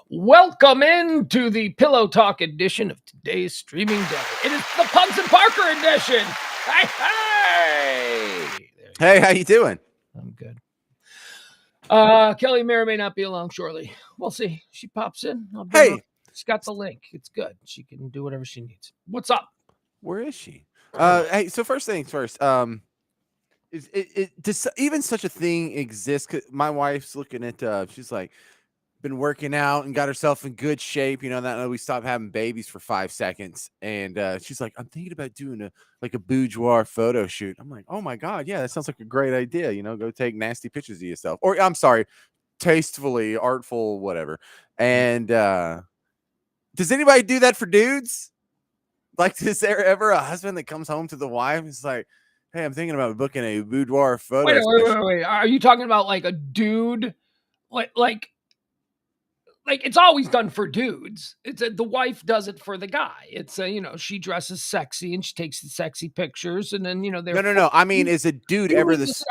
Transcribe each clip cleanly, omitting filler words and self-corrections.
Welcome into the Pillow Talk edition of today's streaming devil. It is the Pugs Parker edition. Hey! Hey, how you doing? I'm good. Kelly may or may not be along shortly. We'll see. She pops in. I'll bring her. She's got the link. It's good. She can do whatever she needs. What's up? Where is she? Hey, so first things first. Does even such a thing exist? 'Cause my wife's looking at. She's like, been working out and got herself in good shape. You know that we stopped having babies for 5 seconds, and she's like, I'm thinking about doing a boudoir photo shoot. I'm like, oh my god, yeah, that sounds like a great idea. You know, go take nasty pictures of yourself, or I'm sorry, tastefully, artful, whatever. And does anybody do that for dudes? Like, is there ever a husband that comes home to the wife and is like, hey, I'm thinking about booking a boudoir photo? Wait. Are you talking about like a dude? Like it's always done for dudes. It's the wife does it for the guy. It's she dresses sexy and she takes the sexy pictures, and then No. I mean, is a dude ever this?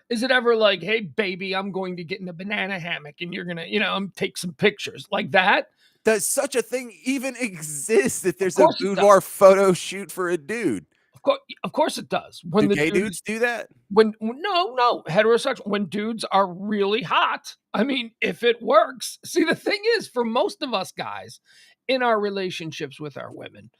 Is it ever like, hey baby, I'm going to get in a banana hammock and you're gonna take some pictures like that? Does such a thing even exist? That there's a boudoir photo shoot for a dude? Of course it does. When do gay dudes do that? No, heterosexual. When dudes are really hot, I mean, if it works. See, the thing is, for most of us guys in our relationships with our women,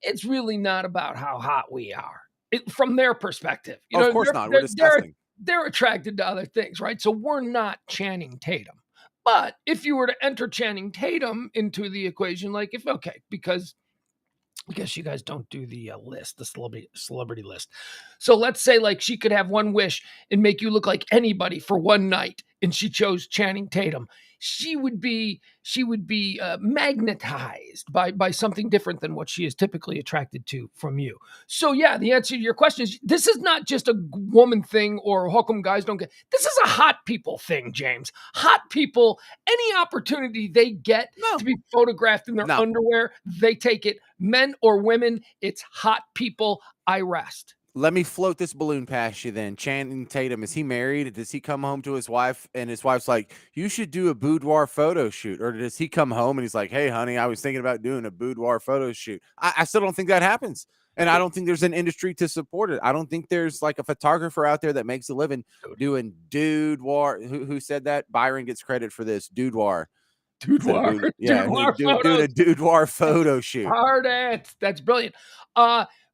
it's really not about how hot we are. From their perspective, of course not. We're disgusting. They're attracted to other things, right? So we're not Channing Tatum. But if you were to enter Channing Tatum into the equation, because I guess you guys don't do the list, the celebrity list. So let's say like she could have one wish and make you look like anybody for one night, and she chose Channing Tatum. She would be magnetized by something different than what she is typically attracted to from you. So yeah, the answer to your question is this is not just a woman thing or how come guys don't get. This is a hot people thing, James. Hot people, any opportunity they get to be photographed in their underwear, they take it. Men or women, it's hot people. I rest. Let me float this balloon past you then. Channing Tatum, is he married? Does he come home to his wife and his wife's like, you should do a boudoir photo shoot? Or does he come home and he's like, hey, honey, I was thinking about doing a boudoir photo shoot? I still don't think that happens. And I don't think there's an industry to support it. I don't think there's like a photographer out there that makes a living doing boudoir. Who said that? Byron gets credit for this. Boudoir. Yeah, doing a boudoir photo shoot. Hard ass. That's brilliant.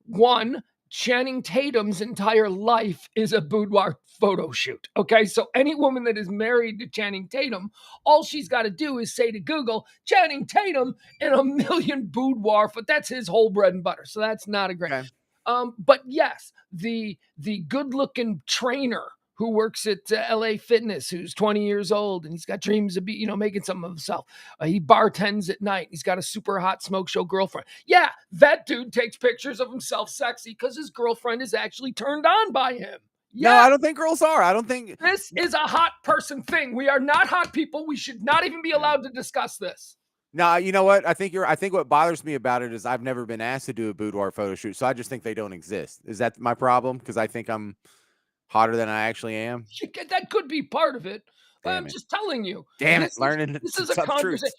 One, Channing Tatum's entire life is a boudoir photo shoot. Okay, so any woman that is married to Channing Tatum, all she's got to do is say to Google Channing Tatum and a million boudoir. But that's his whole bread and butter. So that's not a great. Okay. But yes, the good-looking trainer who works at LA Fitness, who's 20 years old, and he's got dreams of making something of himself. He bartends at night. He's got a super hot smoke show girlfriend. Yeah, that dude takes pictures of himself sexy because his girlfriend is actually turned on by him. Yeah. No, I don't think girls are. I don't think this is a hot person thing. We are not hot people. We should not even be allowed to discuss this. No, you know what? I think what bothers me about it is I've never been asked to do a boudoir photo shoot, so I just think they don't exist. Is that my problem? Because I think I'm hotter than I actually am. That could be part of it. But I'm just telling you. Damn it, learning. This is a conversation.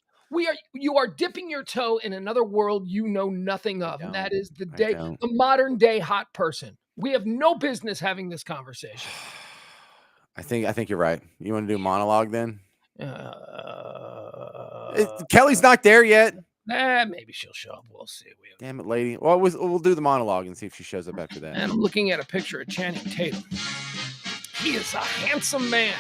You are dipping your toe in another world you know nothing of. And that is the modern day hot person. We have no business having this conversation. I think you're right. You want to do a monologue then? Kelly's not there yet. Maybe she'll show up. We'll see. Damn it, lady. Well, we'll do the monologue and see if she shows up after that. And I'm looking at a picture of Channing Tatum. He is a handsome man.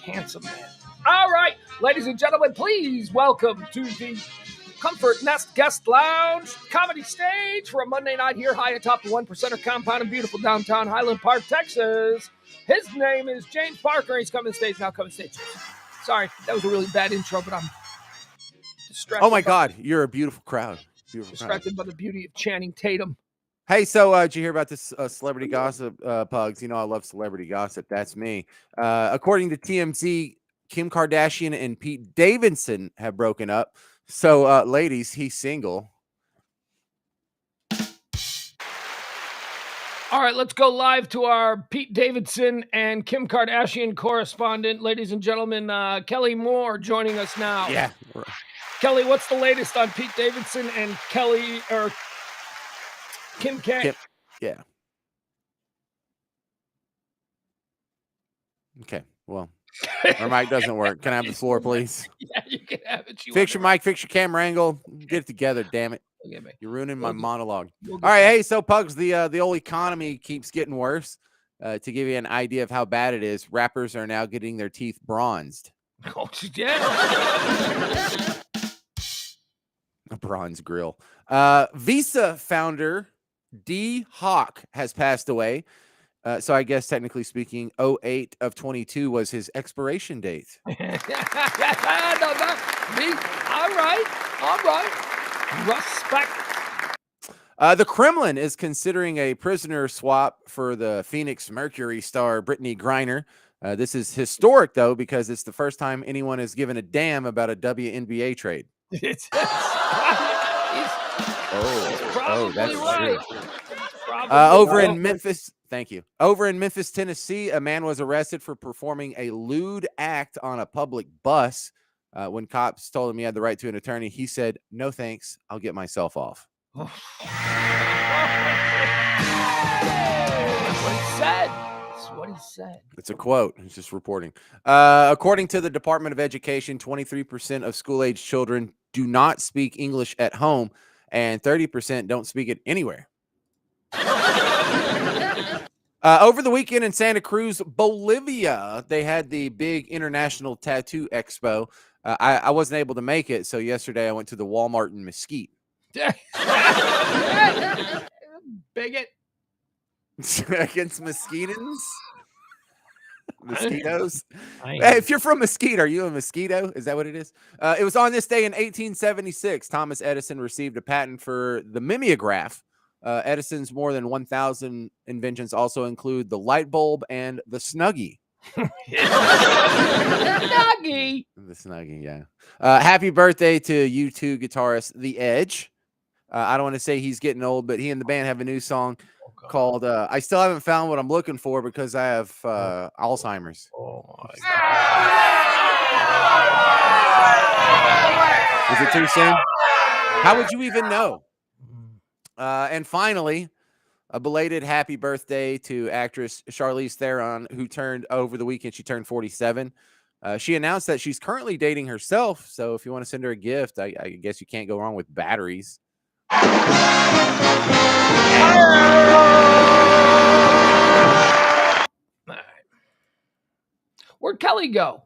Handsome man. All right, ladies and gentlemen, please welcome to the Comfort Nest Guest Lounge comedy stage for a Monday night here high atop the 1%er compound in beautiful downtown Highland Park, Texas. His name is James Parker. He's coming to stage now. Coming to stage. Sorry, that was a really bad intro, but I'm distracted. Oh my God, you're a beautiful crowd. Distracted by the beauty of Channing Tatum. Hey, so did you hear about this celebrity gossip, Pugs? You know I love celebrity gossip. That's me. According to TMZ, Kim Kardashian and Pete Davidson have broken up. So, ladies, he's single. All right, let's go live to our Pete Davidson and Kim Kardashian correspondent. Ladies and gentlemen, Kelly Moore joining us now. Yeah. Kelly, what's the latest on Pete Davidson and Kelly or Kim K? Yeah. Okay. Well, our mic doesn't work. Can I have the floor, please? Yeah, you can have it. Fix your mic, fix your camera angle, get it together, damn it. Okay, You're ruining my monologue. All right, hey, so Pugs, the old economy keeps getting worse. To give you an idea of how bad it is, rappers are now getting their teeth bronzed. Oh, yeah. A bronze grill. Visa founder D Hawk has passed away. So I guess technically speaking, 08 of 22 was his expiration date. All right. Respect. The Kremlin is considering a prisoner swap for the Phoenix Mercury star Brittany Griner. This is historic, though, because it's the first time anyone has given a damn about a WNBA trade. He's that's right. true. Over in Memphis, thank you. Over in Memphis, Tennessee, a man was arrested for performing a lewd act on a public bus. When cops told him he had the right to an attorney, he said, "No thanks, I'll get myself off." That's what he said. That's what he said. It's a quote. He's just reporting. According to the Department of Education, 23% of school-age children do not speak English at home, and 30% don't speak it anywhere. Over the weekend in Santa Cruz, Bolivia, they had the big International Tattoo Expo. I wasn't able to make it, so yesterday I went to the Walmart in Mesquite. Bigot. Against mosquitoes? Mosquitoes? Hey, if you're from Mesquite, are you a mosquito? Is that what it is? It was on this day in 1876. Thomas Edison received a patent for the mimeograph. Edison's more than 1,000 inventions also include the light bulb and the Snuggie. Snuggie. The Snuggie, yeah. Happy birthday to U2 guitarist The Edge. I don't want to say he's getting old, but he and the band have a new song called I Still Haven't Found What I'm Looking For because I have Alzheimer's. Oh my God. Is it too soon? How would you even know? And finally, a belated happy birthday to actress Charlize Theron, who turned over the weekend. She turned 47. She announced that she's currently dating herself. So if you want to send her a gift, I guess you can't go wrong with batteries. Where'd Kelly go?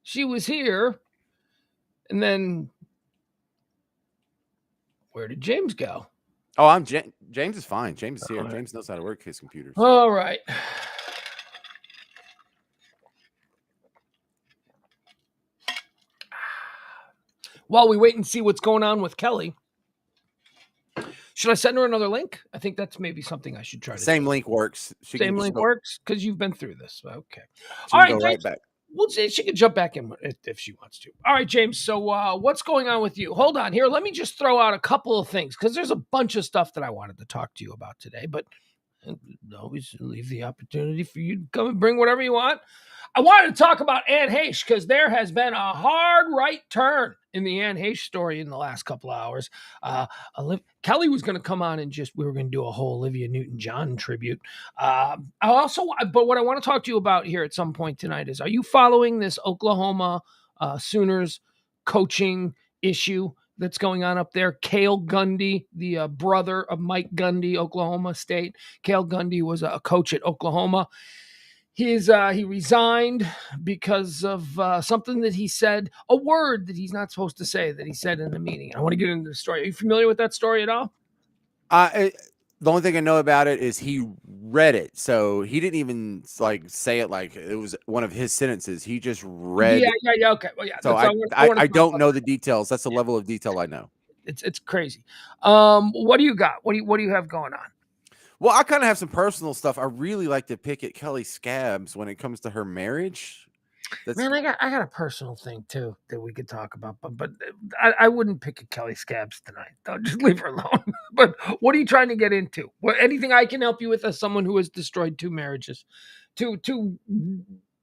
She was here, and then where did James go? Oh, James is fine. James is here. Right. James knows how to work his computers. All right. While we wait and see what's going on with Kelly, should I send her another link? I think that's maybe something I should try to Same link works. Same link works because you've been through this. Okay. All right, go right back. We'll see. She can jump back in if she wants to. All right, James. So what's going on with you? Hold on here. Let me just throw out a couple of things because there's a bunch of stuff that I wanted to talk to you about today, but always leave the opportunity for you to come and bring whatever you want. I wanted to talk about Anne Heche because there has been a hard right turn in the Anne Heche story in the last couple of hours. Kelly was going to come on and we were going to do a whole Olivia Newton-John tribute. But what I want to talk to you about here at some point tonight is, are you following this Oklahoma Sooners coaching issue that's going on up there? Cale Gundy, the brother of Mike Gundy, Oklahoma State. Cale Gundy was a coach at Oklahoma. He resigned because of something that he said, a word that he's not supposed to say that he said in the meeting. I want to get into the story. Are you familiar with that story at all? The only thing I know about it is he read it. So he didn't even say it like it was one of his sentences. He just read. Yeah. Okay. Well, yeah. So I don't know the details. That's the level of detail I know. It's crazy. What do you got? What do you have going on? Well, I kind of have some personal stuff. I really like to pick at Kelly Scabs when it comes to her marriage. That's Man, I got a personal thing too that we could talk about, but I wouldn't pick a Kelly Scabs tonight. I'll just leave her alone. But what are you trying to get into? What anything I can help you with as someone who has destroyed two marriages, two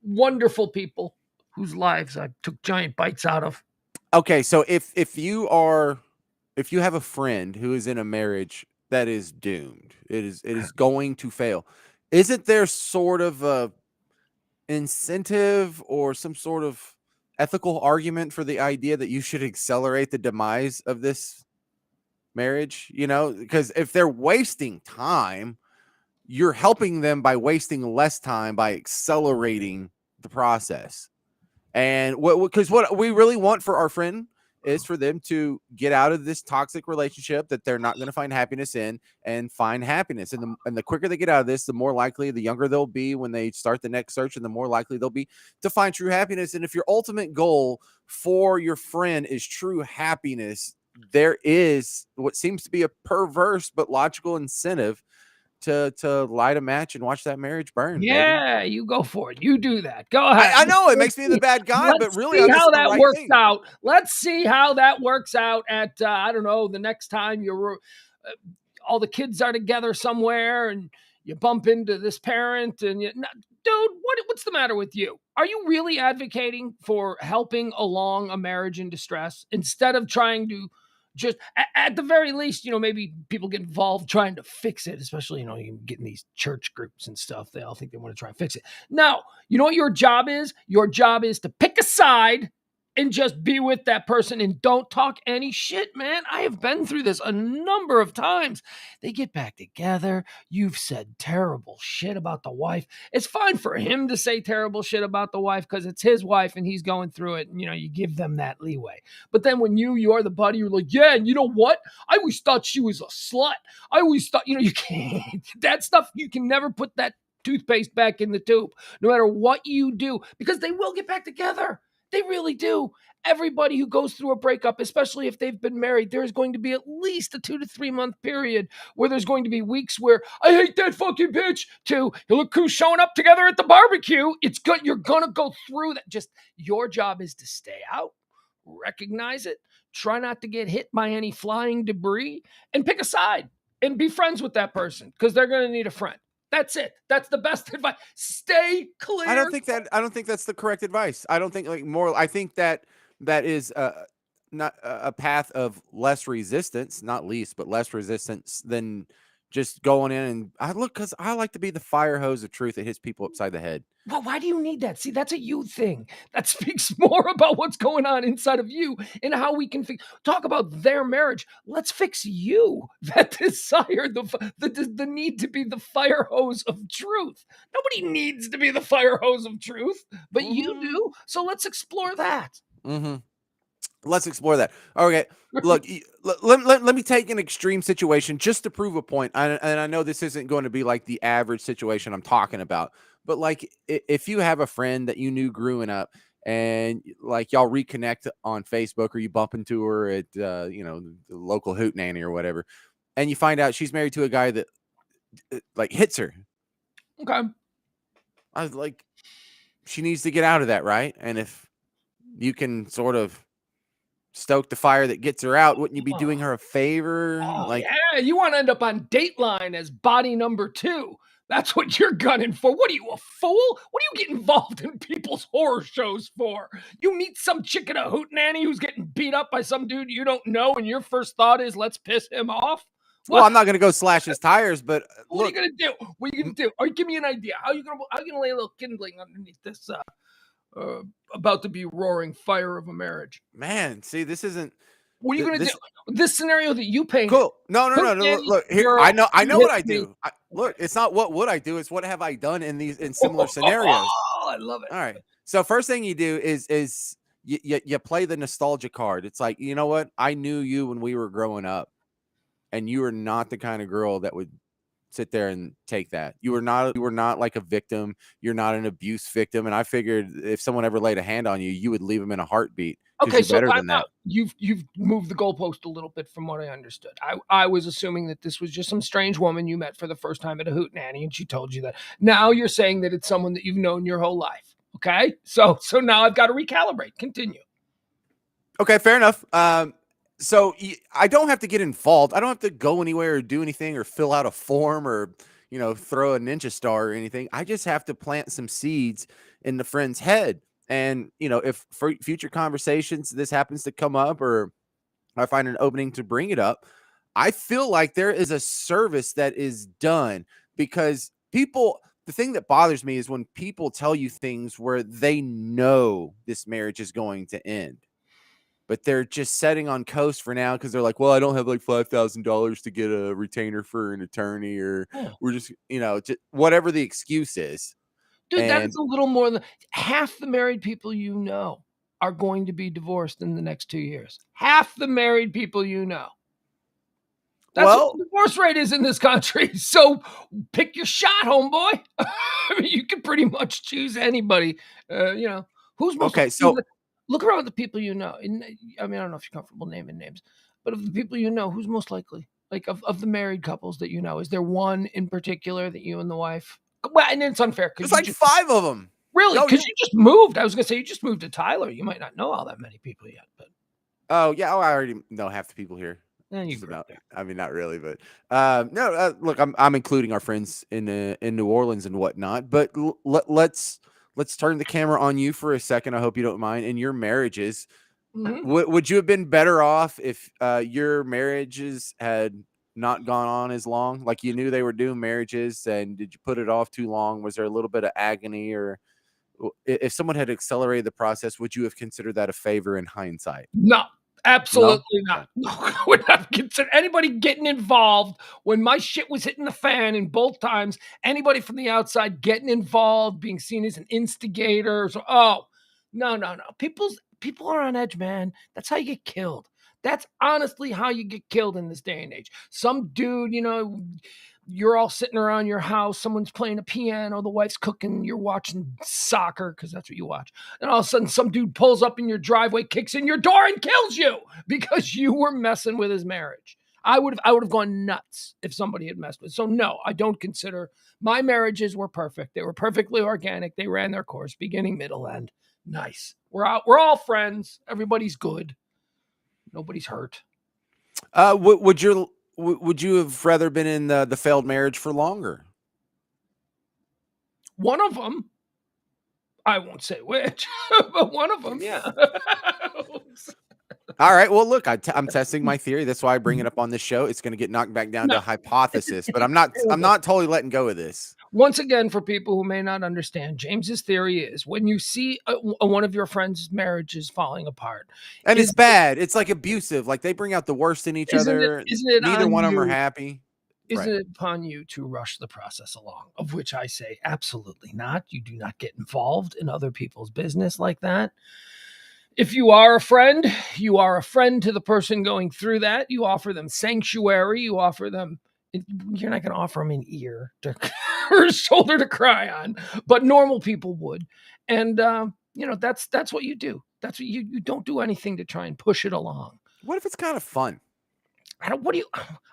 wonderful people whose lives I took giant bites out of. okay. So if you have a friend who is in a marriage that is doomed, it is going to fail. Isn't there sort of a incentive or some sort of ethical argument for the idea that you should accelerate the demise of this marriage? Because if they're wasting time, you're helping them by wasting less time by accelerating the process. And what we really want for our friend is for them to get out of this toxic relationship that they're not going to find happiness in and find happiness. And the quicker they get out of this, the more likely, the younger they'll be when they start the next search, and the more likely they'll be to find true happiness. And if your ultimate goal for your friend is true happiness, there is what seems to be a perverse but logical incentive to light a match and watch that marriage burn, baby. Yeah, you go for it. You do that. Go I, ahead. I know it Let's makes me the see, bad guy, but let's really, see it's how the that right works thing. out. Let's see how that works out at I don't know, the next time you're all the kids are together somewhere and you bump into this parent and dude, what's the matter with you? Are you really advocating for helping along a marriage in distress instead of trying to just at the very least, maybe people get involved trying to fix it, especially, you get in these church groups and stuff. They all think they want to try and fix it. No, you know what your job is? Your job is to pick a side and just be with that person and don't talk any shit, man. I have been through this a number of times. They get back together. You've said terrible shit about the wife. It's fine for him to say terrible shit about the wife because it's his wife and he's going through it. And, you give them that leeway. But then when you're the buddy, you're like, yeah, and you know what? I always thought she was a slut. I always thought, you can't, that stuff, you can never put that toothpaste back in the tube, no matter what you do, because they will get back together. They really do. Everybody who goes through a breakup, especially if they've been married, there's going to be at least a 2 to 3 month period where there's going to be weeks where I hate that fucking bitch to look who's showing up together at the barbecue. It's good. You're going to go through that. Just your job is to stay out, recognize it, try not to get hit by any flying debris, and pick a side and be friends with that person because they're going to need a friend. That's it. That's the best advice. Stay clear. I don't think that's the correct advice. I don't think I think that is not a path of less resistance, not least, but less resistance than just going in and I look because I like to be the fire hose of truth that hits people upside the head. Well, why do you need that? See, that's a you thing. That speaks more about what's going on inside of you and how we can talk about their marriage. Let's fix you that desire, the need to be the fire hose of truth. Nobody needs to be the fire hose of truth, but you Mm-hmm. do. So let's explore that. Mm-hmm. Let's explore that. Okay, look, let me take an extreme situation just to prove a point. And I know this isn't going to be like the average situation I'm talking about, but like if you have a friend that you knew growing up and like y'all reconnect on Facebook or you bump into her at the local hoot nanny or whatever, and you find out she's married to a guy that like hits her. Okay. I was like, she needs to get out of that, right? And if you can sort of stoke the fire that gets her out, wouldn't you be doing her a favor? Oh, Like, yeah. You want to end up on Dateline as body number 2. That's what you're gunning for. What are you, a fool? What do you get involved in people's horror shows for? You meet some chick in a hootenanny who's getting beat up by some dude you don't know, and your first thought is, let's piss him off? well, What? I'm not going to go slash his tires, but What are you look, gonna do? What are you gonna do? Or give me an idea. How are you gonna lay a little kindling underneath this uh, about to be roaring fire of a marriage? man, see, this isn't What are you gonna do? this This scenario that you painted. cool. No, no, no, no. Look, Hootenanny look here. girl, I you know hit what I me. do. Look, Okay. it's not what would I do. It's what have I done in similar scenarios. Oh, I love it. All right. So first thing you do is you play the nostalgia card. It's like, you know what? I knew you when we were growing up, and you are not the kind of girl that would sit there and take that. You were not like a victim. You're not an abuse victim. And I figured if someone ever laid a hand on you, you would leave them in a heartbeat because Okay, you're so better time than out. that. You've moved the goalpost a little bit from what I understood. I was assuming that this was just some strange woman you met for the first time at a hootenanny, and she told you that. Now you're saying that it's someone that you've known your whole life. Okay. So now I've got to recalibrate. Continue. Okay, fair enough. So I don't have to get involved. I don't have to go anywhere or do anything or fill out a form or throw a ninja star or anything. I just have to plant some seeds in the friend's head. And if for future conversations this happens to come up or I find an opening to bring it up, I feel like there is a service that is done because people. The thing that bothers me is when people tell you things where they know this marriage is going to end, but they're just setting on coast for now because they're like, well, I don't have like $5,000 to get a retainer for an attorney, or Yeah. we're just, just whatever the excuse is. Dude, that And is a little more than half the married people are going to be divorced in the next 2 years. Half the married people That's what well, the divorce rate is in this country. So pick your shot, homeboy. I mean, you can pretty much choose anybody. Who's most okay, so look around at the people you know. And I mean, I don't know if you're comfortable naming names, but of the people you know, who's most likely? Like of the married couples that you know, is there one in particular that you and the wife? Well, and it's unfair because there's you like just five of them. really No, because you just moved. I was gonna say you just moved to Tyler. You might not know all that many people yet, but oh yeah, I already know half the people here. then you Just grew up about. there. I mean, not really, but no. Look, I'm including our friends in New Orleans and whatnot. But let's turn the camera on you for a second. I hope you don't mind. In your marriages, Mhm. would you have been better off if your marriages had not gone on as long? Like you knew they were doing marriages, and did you put it off too long? Was there a little bit of agony, or if someone had accelerated the process, would you have considered that a favor in hindsight? No, No. absolutely Okay. not. No, I would not consider anybody getting involved when my shit was hitting the fan in both times. Anybody from the outside getting involved, being seen as an instigator. So, oh, no, no, no. People are on edge, man. That's how you get killed. That's honestly how you get killed in this day and age. Some dude, you're all sitting around your house, someone's playing a piano, the wife's cooking, you're watching soccer because that's what you watch. And all of a sudden, some dude pulls up in your driveway, kicks in your door, and kills you because you were messing with his marriage. I would have gone nuts if somebody had messed with. So no, I don't consider my marriages were perfect. They were perfectly organic. They ran their course, beginning, middle, end. Nice. We're out. We're all friends. Everybody's good. Nobody's hurt. Would you have rather been in the failed marriage for longer? One of them, I won't say which, but one of them, yeah. All right. Well, look, I'm testing my theory. That's why I bring it up on this show. It's going to get knocked back down No, to hypothesis, but I'm terrible. not totally letting go of this. Once again, for people who may not understand, James's theory is when you see one of your friends' marriages falling apart, And it's is bad. It's like abusive. Like they bring out the worst in each isn't it other. isn't it Neither on one of them are you? happy. Isn't Right. it upon you to rush the process along? Of which I say absolutely not. You do not get involved in other people's business like that. If you are a friend, you are a friend to the person going through that. You offer them sanctuary. You offer them. You're not going to offer them an ear or a shoulder to cry on, but normal people would. And that's what you do. That's what you don't do anything to try and push it along. What if it's kind of fun? I don't. What do you?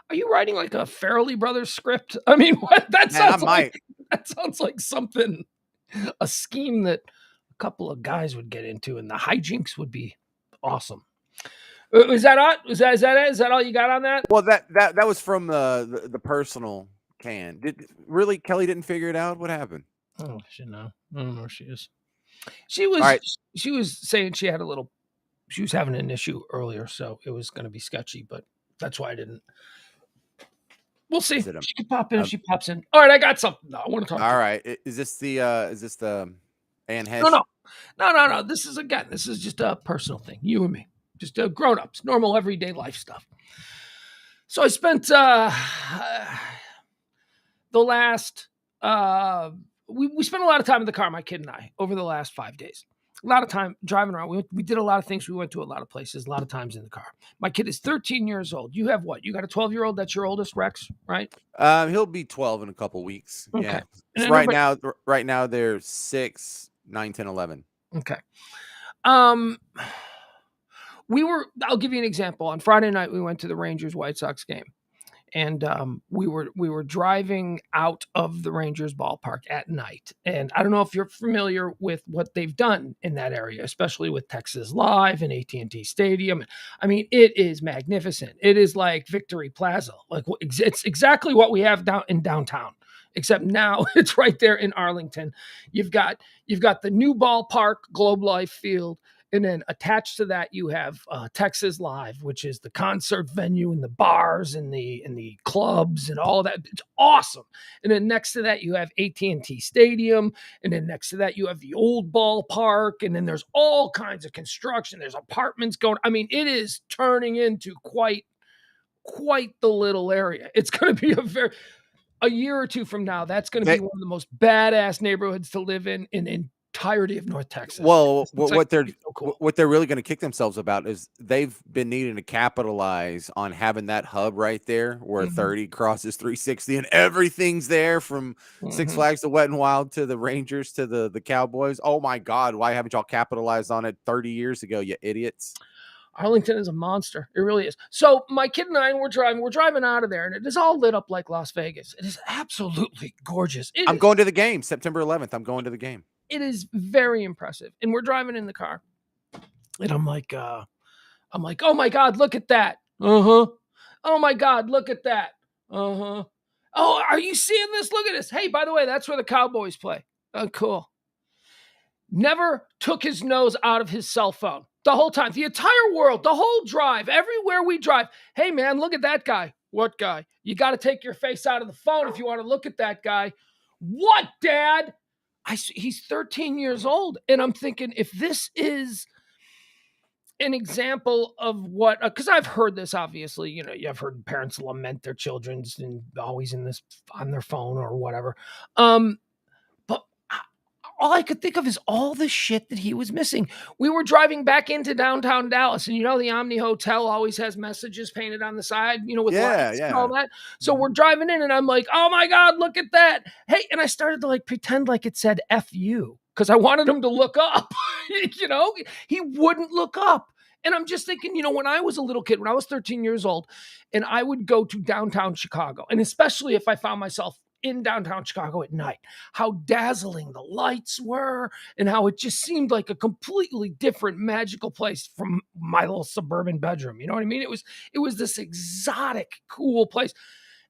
Are you writing like a Farrelly Brothers script? I mean, what that Man, I sounds like? might. That sounds like something, a scheme that a couple of guys would get into, and the hijinks would be awesome. Is that it? Is that all you got on that? Well, that was from the personal can. Did really Kelly didn't figure it out? What happened? Oh, she know. I don't know where she is. She All was right. she was saying she had a little. She was having an issue earlier, so it was going to be sketchy. But that's why I didn't. We'll see. Is it She could pop in if a she pops in. All right, I got something. I want to talk to all you. right? Is this the Anne No, Hesh? no, no. This is just a personal thing. You and me, just grown ups, normal everyday life stuff. So I spent the last we spent a lot of time in the car, my kid and I, over the last 5 days. A lot of time driving around. We did a lot of things. We went to a lot of places, a lot of times in the car. My kid is 13 years old. You have what? You got a 12-year-old? That's your oldest, Rex, right? He'll be 12 in a couple weeks. Okay. Yeah. And So everybody, right now they're 6, 9, 10, 11. okay. I'll give you an example. On Friday night, we went to the Rangers White Sox game. and we were driving out of the Rangers ballpark at night. And I don't know if you're familiar with what they've done in that area, especially with Texas Live and AT&T Stadium. I mean, it is magnificent. It is like Victory Plaza. Like it's exactly what we have down in downtown, except now it's right there in Arlington. You've got the new ballpark, Globe Life Field, and then attached to that, you have Texas Live, which is the concert venue and the bars and the clubs and all that. It's awesome. And then next to that, you have AT&T Stadium, and then next to that, you have the old ballpark, and then there's all kinds of construction. There's apartments going. I mean, it is turning into quite the little area. It's going to be a year or two from now. That's going to be one of the most badass neighborhoods to live in entirety of North Texas. Well, It's like, so cool. what they're really going to kick themselves about is they've been needing to capitalize on having that hub right there where 30 crosses 360 and everything's there from Six Flags to Wet and Wild to the Rangers to the Cowboys. Oh my God, why haven't y'all capitalized on it 30 years ago, you idiots? Arlington is a monster. It really is. So my kid and I, we're driving out of there, and it is all lit up like Las Vegas. It is absolutely gorgeous. I'm going to the game September 11th. I'm going to the game. It is very impressive. And we're driving in the car, and I'm like, oh my God, look at that. Uh-huh. Oh my God, look at that. Uh-huh. Oh, are you seeing this? Look at this. Hey, by the way, that's where the Cowboys play. Oh, cool. Never took his nose out of his cell phone the whole time, the entire world, the whole drive, everywhere we drive. Hey, man, look at that guy. What guy? You got to take your face out of the phone if you want to look at that guy. What, Dad? He's 13 years old. And I'm thinking, if this is an example of what, because I've heard this, obviously, you've heard parents lament their children's and always in this on their phone or whatever. But all I could think of is all the shit that he was missing. We were driving back into downtown Dallas, and the Omni Hotel always has messages painted on the side, with lights and all that. So we're driving in, and I'm like, oh my God, look at that. Hey, and I started to pretend like it said F you, because I wanted him to look up. He wouldn't look up. And I'm just thinking, when I was a little kid, when I was 13 years old, and I would go to downtown Chicago, and especially if I found myself in downtown Chicago at night, how dazzling the lights were and how it just seemed like a completely different magical place from my little suburban bedroom. You know what I mean? It was this exotic, cool place.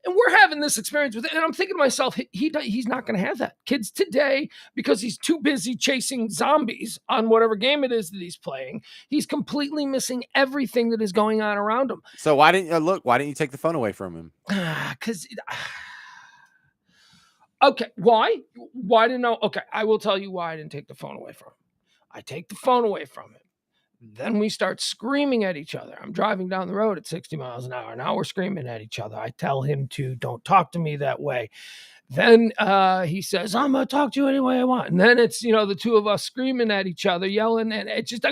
And we're having this experience with it. And I'm thinking to myself, he's not going to have that. Kids today, because he's too busy chasing zombies on whatever game it is that he's playing, he's completely missing everything that is going on around him. So why didn't you take the phone away from him? Because okay, why? Why didn't I? Okay, I will tell you why I didn't take the phone away from him. I take the phone away from him. Then we start screaming at each other. I'm driving down the road at 60 miles an hour. Now we're screaming at each other. I tell him to don't talk to me that way. Then he says, I'm going to talk to you any way I want. And then it's, the two of us screaming at each other, yelling. And it's just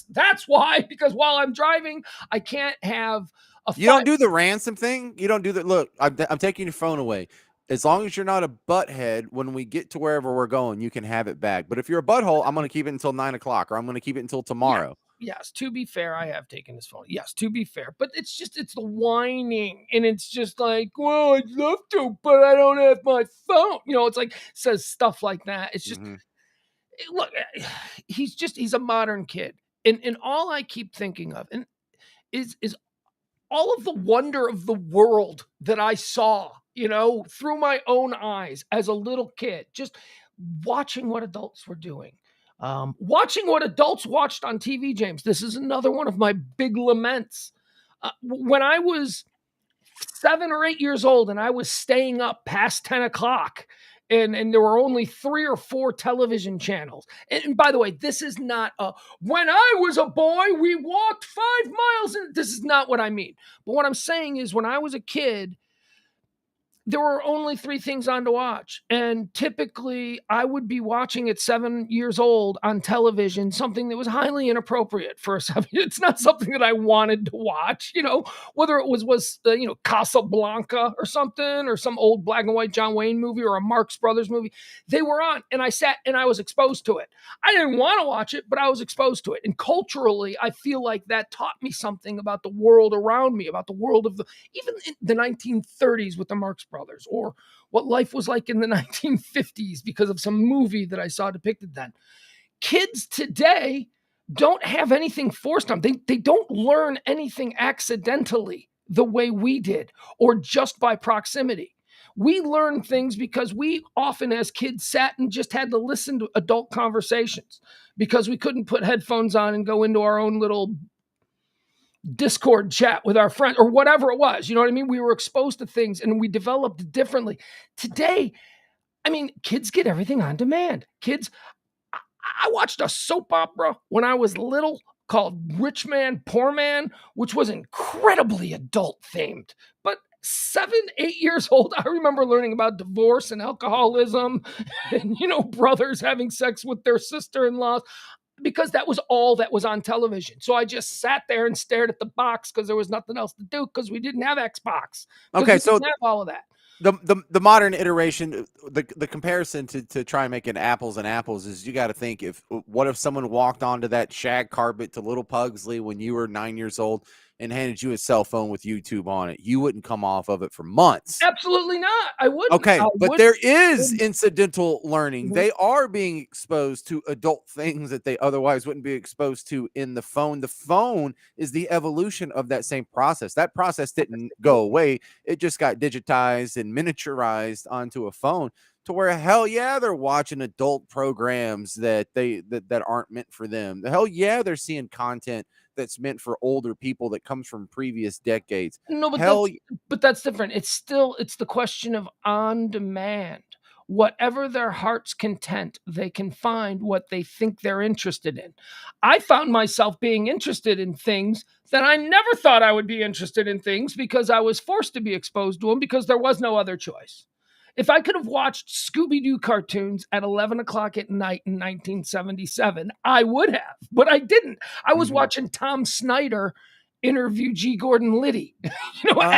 that's why, because while I'm driving, I can't have a fight. You don't do the ransom thing. You don't do that. Look, I'm taking your phone away. As long as you're not a butthead, when we get to wherever we're going, you can have it back. But if you're a butthole, I'm going to keep it until 9 o'clock, or I'm going to keep it until tomorrow. Yes, to be fair, I have taken his phone. Yes, to be fair. But it's the whining. And it's just like, well, I'd love to, but I don't have my phone. It's like, says stuff like that. It's just, look, he's a modern kid. And all I keep thinking of is all of the wonder of the world that I saw, through my own eyes as a little kid, just watching what adults were doing. Watching what adults watched on TV, James. This is another one of my big laments. When I was 7 or 8 years old and I was staying up past 10 o'clock and there were only 3 or 4 television channels. And by the way, this is not when I was a boy, we walked 5 miles. And this is not what I mean. But what I'm saying is when I was a kid, there were only 3 things on to watch, and typically, I would be watching at 7 years old on television something that was highly inappropriate for a 7 it's not something that I wanted to watch, whether it was Casablanca or something, or some old black and white John Wayne movie or a Marx Brothers movie. They were on, and I sat and I was exposed to it. I didn't wanna watch it, but I was exposed to it, and culturally, I feel like that taught me something about the world around me, about the world of even in the 1930s with the Marx Brothers, or what life was like in the 1950s because of some movie that I saw depicted then. Kids today don't have anything forced on them. They don't learn anything accidentally the way we did, or just by proximity. We learn things because we often, as kids, sat and just had to listen to adult conversations because we couldn't put headphones on and go into our own little Discord chat with our friend or whatever it was. You know what I mean? We were exposed to things and we developed differently. Today, I mean, kids get everything on demand. I watched a soap opera when I was little called Rich Man, Poor Man, which was incredibly adult themed. But 7, 8 years old, I remember learning about divorce and alcoholism and, brothers having sex with their sister in laws because that was all that was on television. So I just sat there and stared at the box because there was nothing else to do because we didn't have Xbox, because Okay, we so didn't have all of that. the modern iteration, the comparison to try and make it apples and apples is, you got to think, what if someone walked onto that shag carpet to Little Pugsley when you were 9 years old and handed you a cell phone with YouTube on it? You wouldn't come off of it for months. Absolutely not. I wouldn't. Okay, I but would. there is incidental learning. Mhm. They are being exposed to adult things that they otherwise wouldn't be exposed to in the phone. The phone is the evolution of that same process. That process didn't go away. It just got digitized and miniaturized onto a phone, to where, hell yeah, they're watching adult programs that aren't meant for them. Hell yeah, they're seeing content that's meant for older people that comes from previous decades. No, Hell, but that's different. It's the question of on demand. Whatever their heart's content, they can find what they think they're interested in. I found myself being interested in things that I never thought I would be interested in things because I was forced to be exposed to them because there was no other choice. If I could have watched Scooby Doo cartoons at 11 o'clock at night in 1977, I would have, but I didn't. I was mhm. watching Tom Snyder interview G. Gordon Liddy, at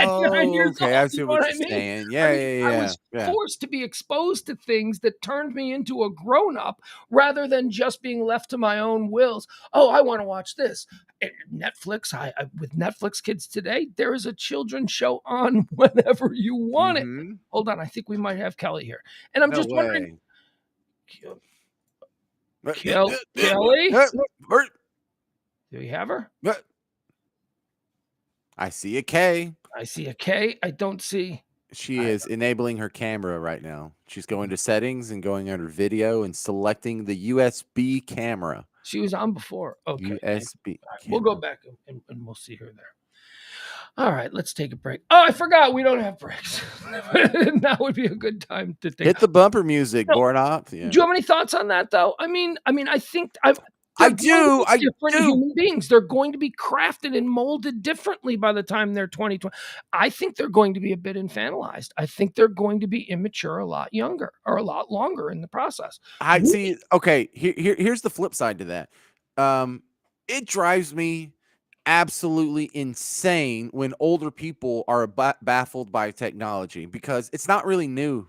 9 years Oh, okay. old. I You see know what what you're I mean? saying. I Yeah, mean, yeah, I yeah, was yeah. forced to be exposed to things that turned me into a grown up rather than just being left to my own wills. Oh, I want to watch this. Netflix, with Netflix kids today, there is a children's show on whenever you want it. Mhm. Hold on, I think we might have Kelly here. And I'm No just wondering, way. Uh, uh, Kelly, uh, uh, do we have her? uh, I see a K. I see a K. I don't see. She I, is enabling her camera right now. She's going to settings and going under video and selecting the USB camera. she was on before. Okay, thank you. USB All right, we'll go camera. back and we'll see her there. All right, let's take a break. Oh, I forgot we don't have breaks. That would be a good time to take. Hit the bumper music, No, Bornoff. do Yeah. you have any thoughts on that, though? I think they're I going to do. be I different do. human beings. They're going to be crafted and molded differently by the time they're 2020. I think they're going to be a bit infantilized. I think they're going to be immature a lot younger or a lot longer in the process. I We see. Okay, here's the flip side to that. Um, it drives me absolutely insane when older people are baffled by technology, because it's not really new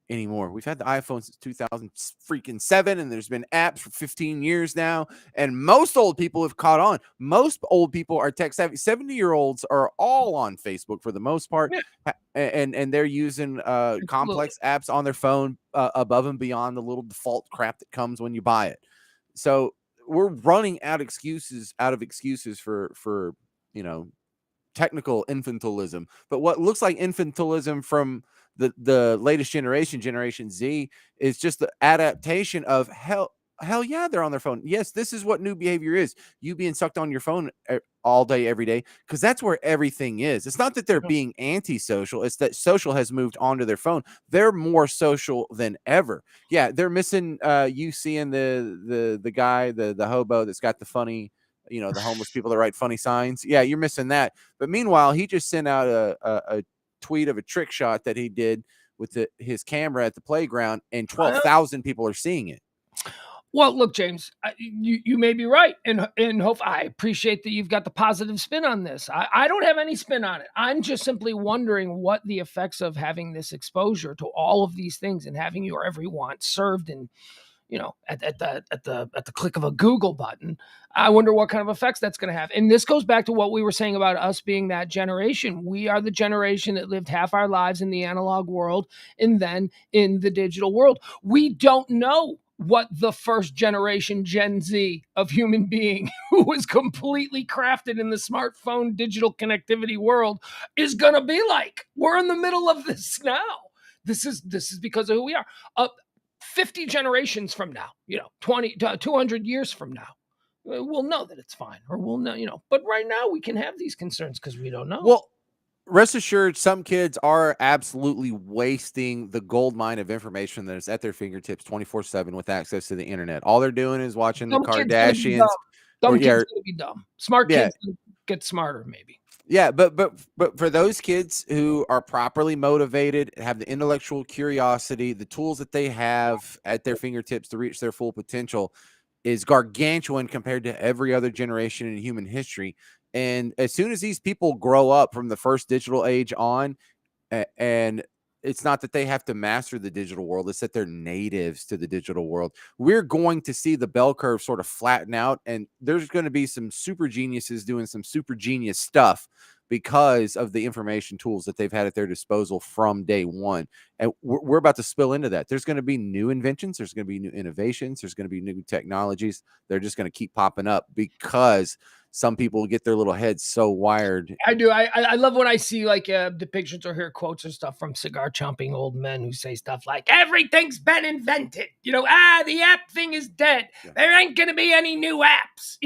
anymore. We've had the iPhone since 2007, and there's been apps for 15 years now, and most old people have caught on. Most old people are tech savvy. 70-year-olds are all on Facebook for the most part, Yeah, and they're using absolutely. complex apps on their phone, above and beyond the little default crap that comes when you buy it. So we're running out of excuses for you know technical infantilism. But what looks like infantilism from the latest generation Z, is just the adaptation of hell yeah, they're on their phone. Yes, this is what new behavior is. You being sucked on your phone all day, every day, because that's where everything is. It's not that they're Yeah. being antisocial. It's that social has moved onto their phone. They're more social than ever. Yeah, they're missing you seeing the guy, the hobo that's got the funny, the homeless people that write funny signs. Yeah, you're missing that. But meanwhile, he just sent out a tweet of a trick shot that he did with his camera at the playground, and 12,000 people are seeing it. Well, look, James, you may be right, and hope I appreciate that you've got the positive spin on this. I don't have any spin on it. I'm just simply wondering what the effects of having this exposure to all of these things and having your every want served in, at the click of a Google button. I wonder what kind of effects that's going to have. And this goes back to what we were saying about us being that generation. We are the generation that lived half our lives in the analog world and then in the digital world. We don't know what the first generation Gen Z of human being who was completely crafted in the smartphone digital connectivity world is going to be like. We're in the middle of this now. This is because of who we are. 50 generations from now, 20 to 200 years from now, we'll know that it's fine, or we'll know, but right now we can have these concerns because we don't know. Well, rest assured, some kids are absolutely wasting the gold mine of information that is at their fingertips 24/7 with access to the internet. All they're doing is watching the Kardashians. Dumb kids gonna be dumb. Smart kids get smarter, maybe. Yeah, but for those kids who are properly motivated, have the intellectual curiosity, the tools that they have at their fingertips to reach their full potential is gargantuan compared to every other generation in human history. And as soon as these people grow up from the first digital age on, and it's not that they have to master the digital world, it's that they're natives to the digital world. We're going to see the bell curve sort of flatten out, and there's going to be some super geniuses doing some super genius stuff because of the information tools that they've had at their disposal from day one. And we're about to spill into that. There's going to be new inventions, there's going to be new innovations, there's going to be new technologies. They're just going to keep popping up because some people get their little heads so wired. I do. I love when I see like depictions or hear quotes or stuff from cigar chomping old men who say stuff like, everything's been invented. The app thing is dead. Yeah. There ain't going to be any new apps.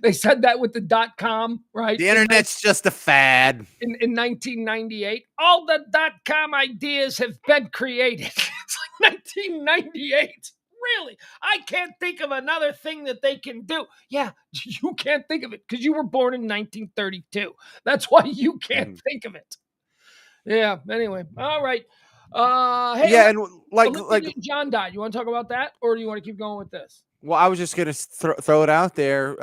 They said that with the .com, right? The internet's just a fad. In 1998, all the .com ideas have been created. It's like 1998. Really? I can't think of another thing that they can do. Yeah, you can't think of it because you were born in 1932. That's why you can't think of it. Yeah, anyway. All right. Hey, yeah, and like John died. You want to talk about that, or do you want to keep going with this? Well, I was just going to throw it out there.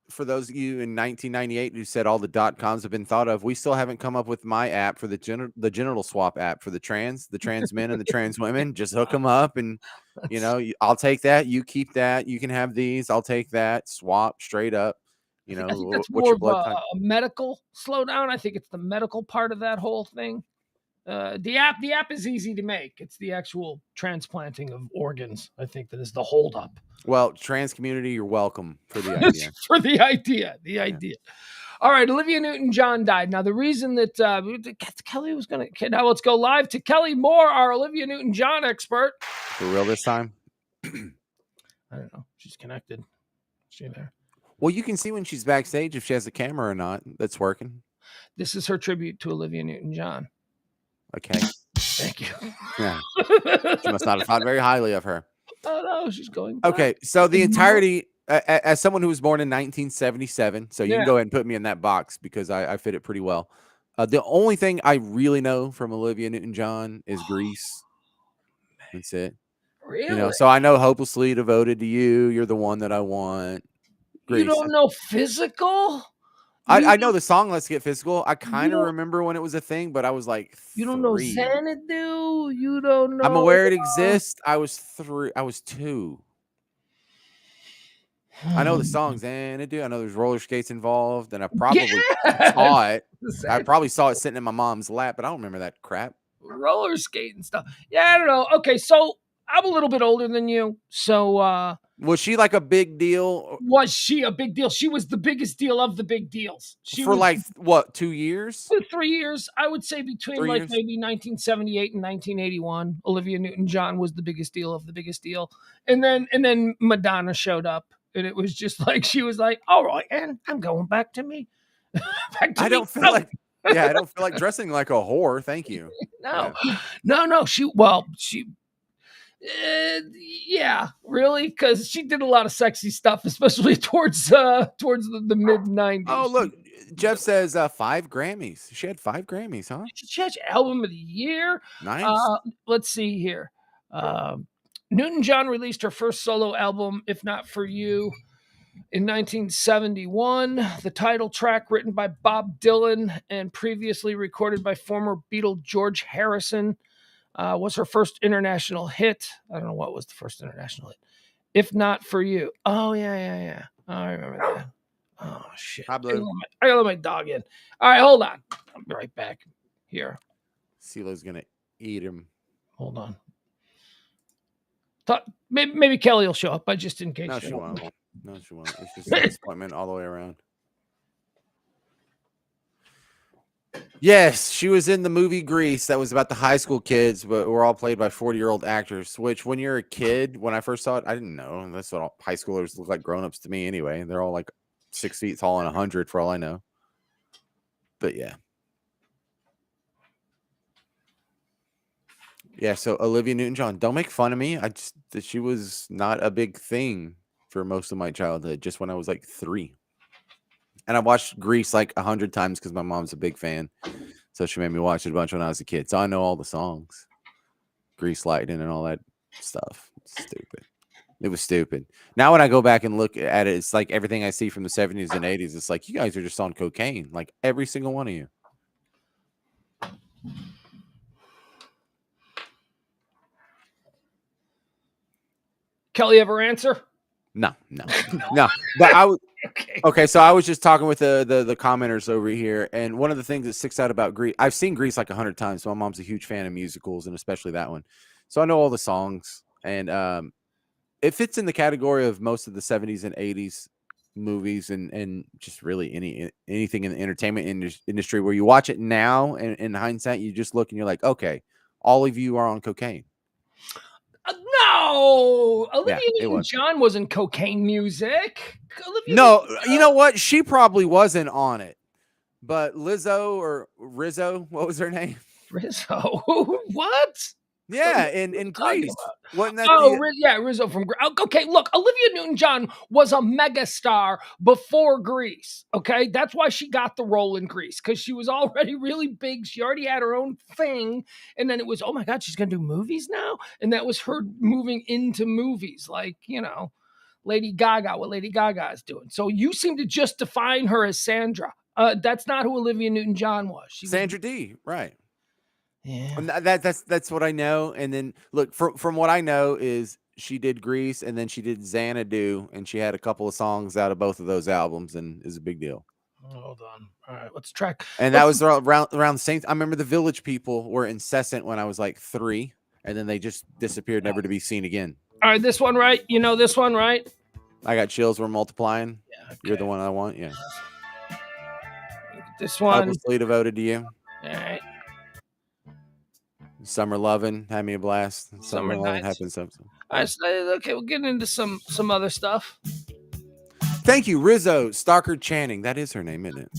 For those of you in 1998 who said all the .coms have been thought of, we still haven't come up with my app for the genital swap app for the trans men and the trans women. Just hook them up, and I'll take that. You keep that. You can have these. I'll take that. Swap straight up. I think that's more of a medical slowdown. I think it's the medical part of that whole thing. The app is easy to make. It's the actual transplanting of organs, I think, that is the holdup. Well, trans community, you're welcome for the idea. For the idea. All right, Olivia Newton-John died. Now, the reason that Kelly was going to... Now, let's go live to Kelly Moore, our Olivia Newton-John expert. For real this time? I don't know. She's connected. Is she there? Well, you can see when she's backstage if she has a camera or not that's working. This is her tribute to Olivia Newton-John. Okay. Thank you. Yeah. She must not have thought very highly of her. Oh, no, she's going back. Okay, so the entirety, as someone who was born in 1977, so you can go ahead and put me in that box because I fit it pretty well. The only thing I really know from Olivia Newton-John is Grease. That's it. Really? So I know Hopelessly Devoted to You. You're the one that I want. Grease. You don't know Physical? I know the song Let's Get Physical. I kind of remember when it was a thing, but I was like 3. You don't know Xanadu? You don't know. I'm aware it exists. I was 3. I was 2. I know the song Xanadu. I know there's roller skates involved, and I probably saw it. I probably saw it sitting in my mom's lap, but I don't remember that crap. Roller skate and stuff. Yeah, I don't know. Okay, so I'm a little bit older than you. So was she like a big deal? Was she a big deal? She was the biggest deal of the big deals. For like what, 2 years? 3 years, I would say, between maybe 1978 and 1981. Olivia Newton-John was the biggest deal of the biggest deal, and then Madonna showed up, and it was just like she was like, "All right, and I'm going back to me." I don't feel like dressing like a whore. Thank you. No. She. Yeah, really, because she did a lot of sexy stuff, especially towards the mid 90s. Oh, look, Jeff says 5 Grammys. She had 5 Grammys, huh? Church Album of the Year. Nice. Let's see here. Newton-John released her first solo album, If Not For You, in 1971. The title track, written by Bob Dylan and previously recorded by former Beatle George Harrison, was her first international hit. I don't know what was the first international hit. If Not For You. Oh, yeah. Oh, I remember that. Oh, shit. I gotta let my dog in. All right, hold on. I'll be right back here. CeeLo's going to eat him. Hold on. Maybe Kelly will show up, but just in case. No, she won't. No, she won't. It's just a disappointment all the way around. Yes, she was in the movie Grease that was about the high school kids, but were all played by 40-year-old actors, which when you're a kid, when I first saw it, I didn't know. That's what all high schoolers look like grown-ups to me anyway. They're all like 6 feet tall and 100 for all I know. But yeah. Yeah, so Olivia Newton-John, don't make fun of me. She was not a big thing for most of my childhood, just when I was like 3. And I watched Grease like 100 times because my mom's a big fan. So she made me watch it a bunch when I was a kid. So I know all the songs. Grease Lightning and all that stuff. Stupid. It was stupid. Now when I go back and look at it, it's like everything I see from the 70s and 80s. It's like, you guys are just on cocaine. Like every single one of you. Kelly ever answer? No. But I was okay. So I was just talking with the commenters over here, and one of the things that sticks out about Grease, I've seen Grease like 100 times. So my mom's a huge fan of musicals, and especially that one. So I know all the songs, and it fits in the category of most of the 70s and 80s movies, and just really anything in the entertainment industry where you watch it now, and in hindsight, you just look and you're like, okay, all of you are on cocaine. No, Olivia Newton-John wasn't cocaine music. No, you know what? She probably wasn't on it. But Lizzo or Rizzo, what was her name? Rizzo? What? Yeah, in Grease. Wasn't that Rizzo from Grease. Okay, look, Olivia Newton-John was a megastar before Grease. Okay, that's why she got the role in Grease, because she was already really big. She already had her own thing, and then it was, oh my God, she's gonna do movies now, and that was her moving into movies, like Lady Gaga, what Lady Gaga is doing. So you seem to just define her as Sandra. That's not who Olivia Newton-John was. Sandra D, right? Yeah, and that's what I know. And then look, from what I know is she did Grease, and then she did Xanadu, and she had a couple of songs out of both of those albums, and is a big deal. Hold on. All right, let's track. And that was around the same. I remember the Village People were incessant when I was like 3, and then they just disappeared, never to be seen again. All right, this one, right? You know this one, right? I got chills. We're multiplying. Yeah, okay. You're the one I want. Yeah. This one. Hopelessly devoted to you. All right. Summer Lovin', had me a blast. Summer Lovin' happens something. All right, so, okay, we'll get into some other stuff. Thank you, Rizzo Stockard Channing. That is her name, isn't it?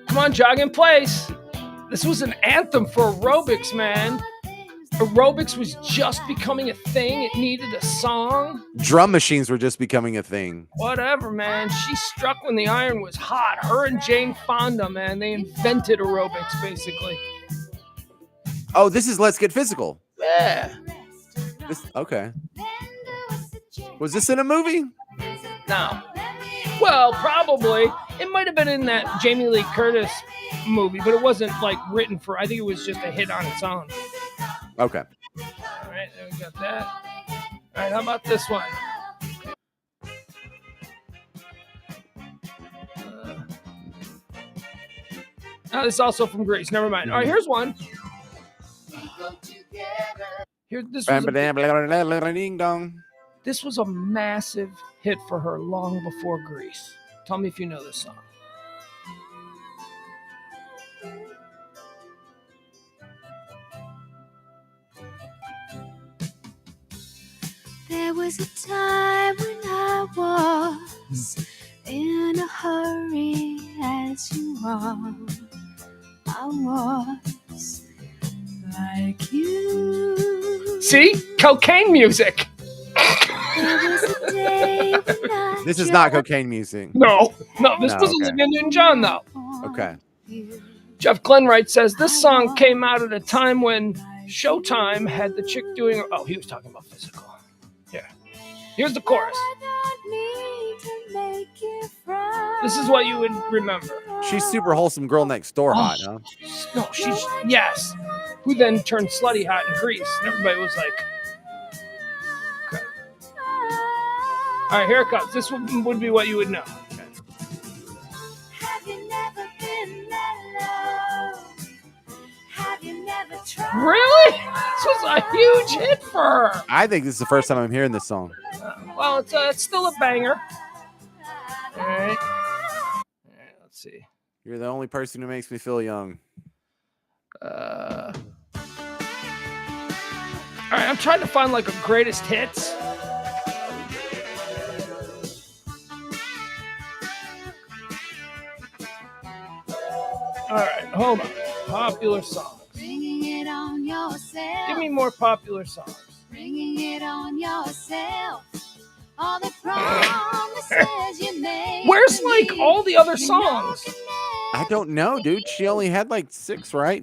Come on, Jog in Place. This was an anthem for aerobics, man. Aerobics was just becoming a thing. It needed a song. Drum machines were just becoming a thing. Whatever, man. She struck when the iron was hot. Her and Jane Fonda, man, they invented aerobics, basically. Oh, this is Let's Get Physical. Yeah. Okay. Was this in a movie? No. Well, probably. It might have been in that Jamie Lee Curtis movie, but it wasn't like written for. I think it was just a hit on its own. Okay. All right, there we got that. All right, how about this one? This is also from Grease. Never mind. All right, here's one. This was a massive hit for her long before Grease. Tell me if you know this song. There was a time when I was in a hurry as you are. I was like you. See? Cocaine music. day when I This is not cocaine music. No, this No, was okay. Olivia Newton-John, though. Okay. Jeff Glenwright says this song came out at a time when Showtime had the chick doing. Oh, he was talking about physical. Here, here's the chorus. This is what you would remember. She's super wholesome girl next door hot, huh? No, she's yes. Who then turned slutty hot in Greece, and everybody was like, okay. All right, here it comes. This would be what you would know. Really? This was a huge hit for her. I think this is the first time I'm hearing this song. Well, it's still a banger. All right, let's see. You're the only person who makes me feel young. All right, I'm trying to find like a greatest hits. All right, hold on. Popular songs. Bringing it on yourself. Give me more popular songs. Bringing it on yourself. All the promises you made. Where's like all the other songs? I don't know, dude. She only had like 6, right?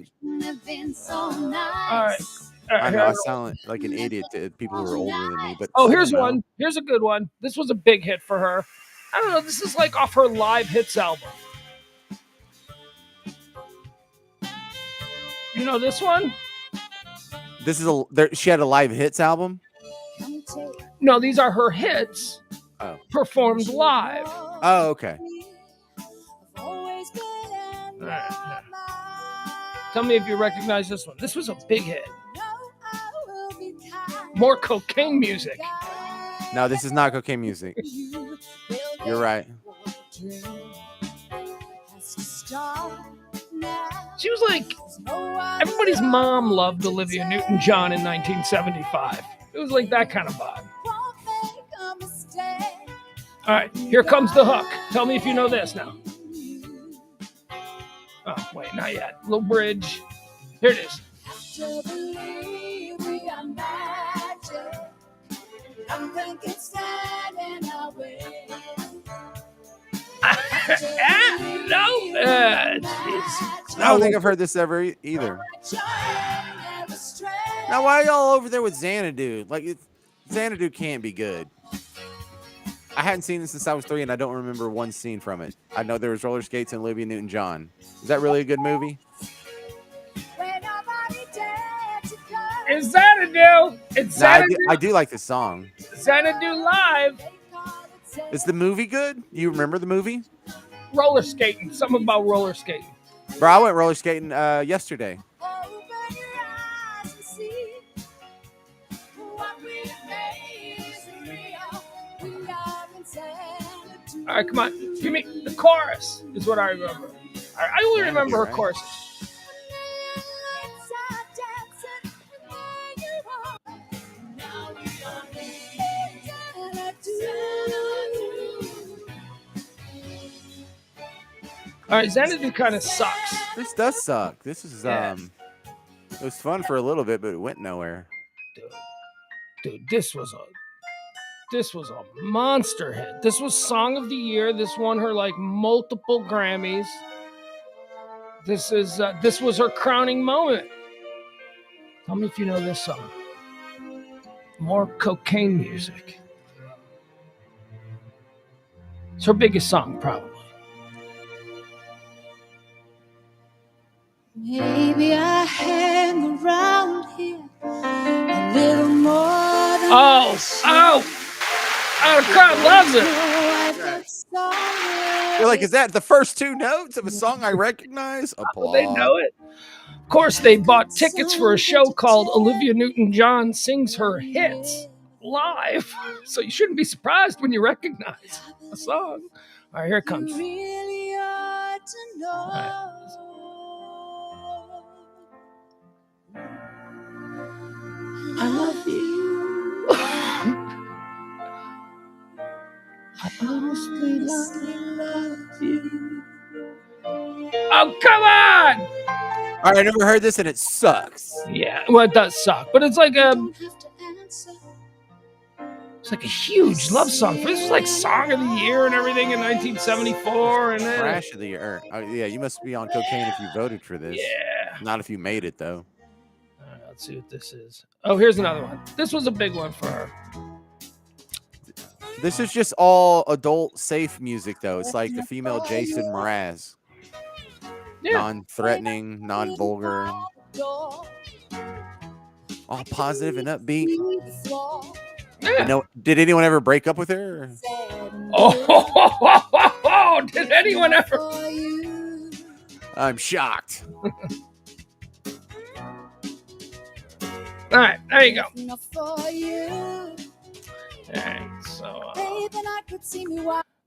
So nice. All right. I know I sound like an idiot to people who are older than me, but here's one. Here's a good one. This was a big hit for her. I don't know. This is like off her live hits album. You know this one? This is she had a live hits album. No, these are her hits performed live. Oh, okay. Tell me if you recognize this one. This was a big hit. More cocaine music. No, this is not cocaine music. You're right. She was like, everybody's mom loved Olivia Newton-John in 1975. It was like that kind of vibe. All right, here comes the hook. Tell me if you know this now. Oh, wait, not yet. Little bridge. Here it is. No. I don't think I've heard this ever either. Now, why are y'all over there with Xanadu? Like, Xanadu can't be good. I hadn't seen this since I was 3, and I don't remember one scene from it. I know there was roller skates and Olivia Newton-John. Is that really a good movie? It's Xanadu. It's Xanadu. I do like this song. Xanadu live. Is the movie good? You remember the movie? Roller skating. Something about roller skating. Bro, I went roller skating yesterday. All right, come on. Give me the chorus is what I remember. I only remember her chorus. All right, Xanadu kind of sucks. This does suck. This is it was fun for a little bit, but it went nowhere. Dude, this was a monster hit. This was Song of the Year. This won her like multiple Grammys. This was her crowning moment. Tell me if you know this song. More cocaine music. It's her biggest song, probably. Maybe I hang around here a little more than the crowd loves it. You're like, is that the first 2 notes of a song I recognize? Applause. They know it. Of course, they bought tickets for a show called Olivia Newton-John Sings Her Hits live. So you shouldn't be surprised when you recognize a song. All right, here it comes. All right. I love you. I honestly love you. Oh, come on! All right, I never heard this and it sucks. Yeah, well, it does suck, but it's like It's like a huge love song. This was like Song of the Year and everything in 1974. And then, Trash of the year. Yeah, you must be on cocaine if you voted for this. yeah. Not if you made it, though. All right, let's see what this is. Oh, here's another one. This was a big one for her. This is just all adult safe music, though. It's like the female Jason Mraz. Yeah. Non-threatening, non-vulgar. All positive and upbeat. Yeah. Did anyone ever break up with her? Oh, did anyone ever? I'm shocked. All right, there you go. All right, so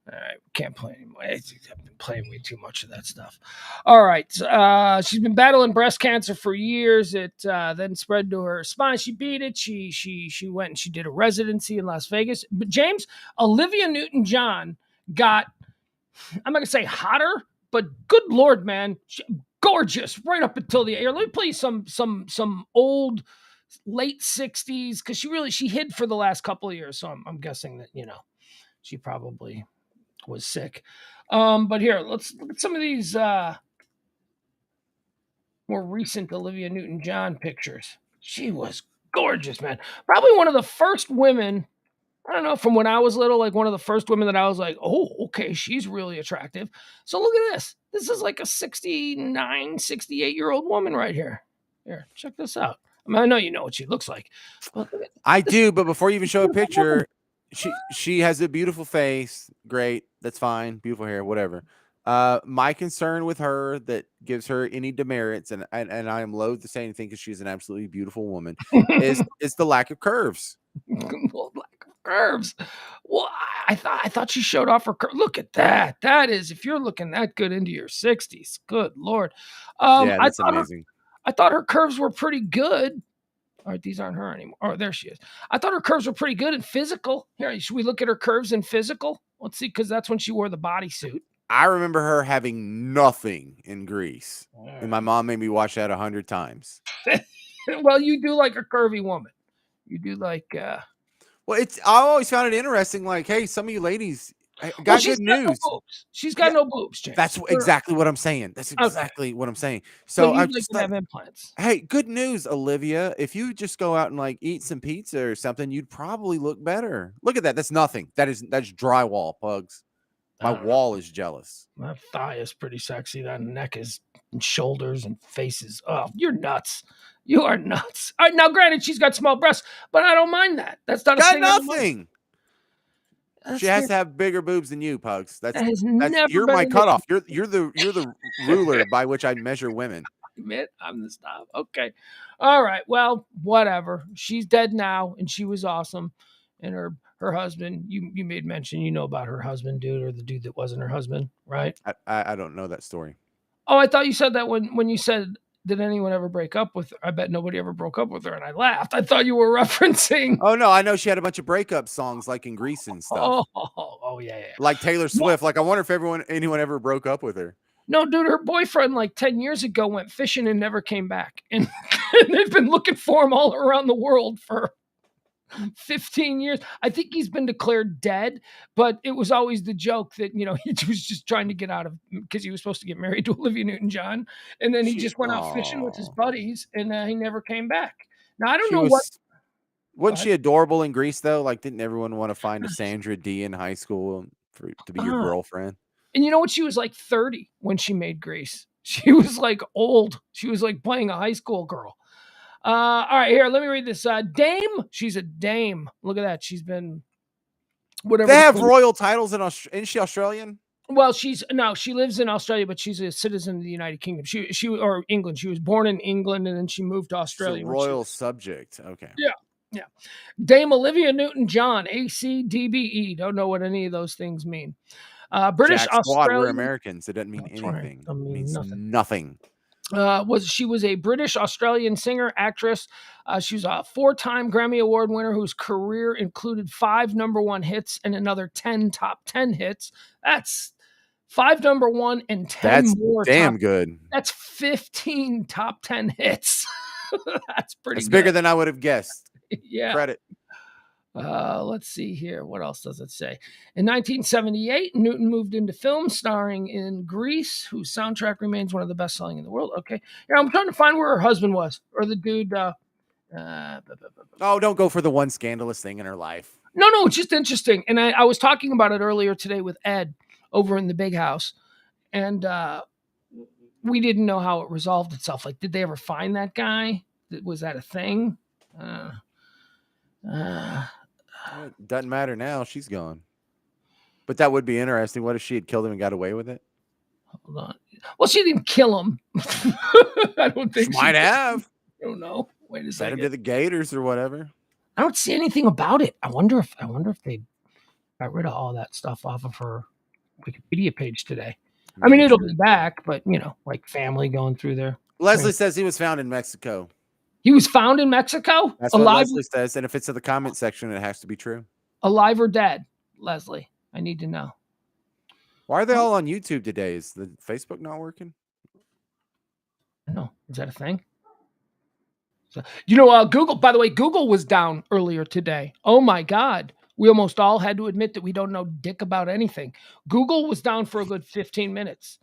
all right, can't play anymore. I've been playing way too much of that stuff. All right, she's been battling breast cancer for years. It then spread to her spine. She beat it. She went and she did a residency in Las Vegas. But James, Olivia Newton-John got, I'm not gonna say hotter, but good Lord, man, gorgeous right up until the air. Let me play you some old late 60s because she hid for the last couple of years. So I'm guessing that she probably was sick. But here, let's look at some of these more recent Olivia Newton-John pictures. She was gorgeous, man. Probably one of the first women, I don't know, from when I was little, like one of the first women that I was like, oh, okay, she's really attractive. So look at this. This is like a 69, 68-year-old woman right here. Here, check this out. I mean, I know you know what she looks like. But I do, but before you even show a picture, she has a beautiful face. Great. That's fine. Beautiful hair, whatever. My concern with her that gives her any demerits, and I am loath to say anything because she's an absolutely beautiful woman, is the lack of curves. Well, lack of curves. Well, I thought she showed off her curve. Look at that. That is, if you're looking that good into your 60s, good Lord. Yeah, that's amazing. I thought her curves were pretty good. All right, these aren't her anymore. Oh, there she is. I thought her curves were pretty good in physical. Here, should we look at her curves in physical? Let's see, because that's when she wore the bodysuit. I remember her having nothing in Greece, and my mom made me watch that 100 times. Well, you do like a curvy woman. You do like. Well, I always found it interesting. Like, hey, some of you ladies got good news. No boobs. She's got no boobs, James. That's exactly what I'm saying. That's exactly what I'm saying. So I I'm just like, have implants. Hey, good news, Olivia. If you just go out and like eat some pizza or something, you'd probably look better. Look at that. That's nothing. That's drywall, Pugs. My wall is jealous. My thigh is pretty sexy. That neck is, and shoulders and faces. Oh, you're nuts. You are nuts. All right, now, granted, she's got small breasts, but I don't mind that. That's not got nothing. She has to have bigger boobs than you, Pugs. You're my cutoff. You're the ruler by which I measure women. Admit I'm the stop. Okay. All right. Well, whatever. She's dead now, and she was awesome. And her husband, you made mention, about her husband, dude, or the dude that wasn't her husband, right? I don't know that story. Oh, I thought you said that when you said, did anyone ever break up with her? I bet nobody ever broke up with her, and I laughed. I thought you were referencing. Oh no, I know she had a bunch of breakup songs like in Greece and stuff. Oh yeah. Like Taylor Swift. Like I wonder if anyone ever broke up with her. No, dude, her boyfriend like 10 years ago went fishing and never came back, and they've been looking for him all around the world for 15 years. I think he's been declared dead, but it was always the joke that, he was just trying to get out of, because he was supposed to get married to Olivia Newton-John. And then he just went out fishing with his buddies, and he never came back. Now, I don't know what. Wasn't she adorable in Greece, though? Like, didn't everyone want to find a Sandra D in high school to be your girlfriend? And you know what? She was like 30 when she made Grease. She was like old. She was like playing a high school girl. All right, here, let me read this. Dame, she's a dame. Look at that. She's been whatever. They have royal titles in Australia. Isn't she Australian? Well, she lives in Australia, but she's a citizen of the United Kingdom. She or England. She was born in England, and then she moved to Australia. She's a royal subject. Okay. Yeah. Dame Olivia Newton-John, ACDBE. Don't know what any of those things mean. British Jack Squad, Australian. We're Americans. It doesn't mean anything. It means nothing. She was a British Australian singer, actress. She was a 4-time Grammy Award winner whose career included 5 number 1 hits and another 10 top 10 hits. That's 5 number 1 and 10 more. Damn good. That's 15 top 10 hits. That's pretty. It's bigger than I would have guessed. Yeah. Credit. Let's see here. What else does it say? In 1978, Newton moved into film, starring in Grease, whose soundtrack remains one of the best selling in the world. Okay. Yeah, I'm trying to find where her husband was, or the dude. Oh, don't go for the one scandalous thing in her life. No, it's just interesting. And I was talking about it earlier today with Ed over in the big house. And we didn't know how it resolved itself. Like, did they ever find that guy? Was that a thing? It doesn't matter now. She's gone. But that would be interesting. What if she had killed him and got away with it? Hold on. Well, she didn't kill him. I don't think She might have. I don't know. Wait a Sent him second. to the Gators or whatever. I don't see anything about it. I wonder if they got rid of all that stuff off of her Wikipedia page today. I mean, it'll be back, but like family going through there. Leslie says he was found in Mexico. He was found in Mexico? That's what Leslie says. And if it's in the comment section, it has to be true. Alive or dead, Leslie? I need to know. Why are they all on YouTube today? Is the Facebook not working? No. Is that a thing? So, Google, by the way, Google was down earlier today. Oh my God. We almost all had to admit that we don't know dick about anything. Google was down for a good 15 minutes.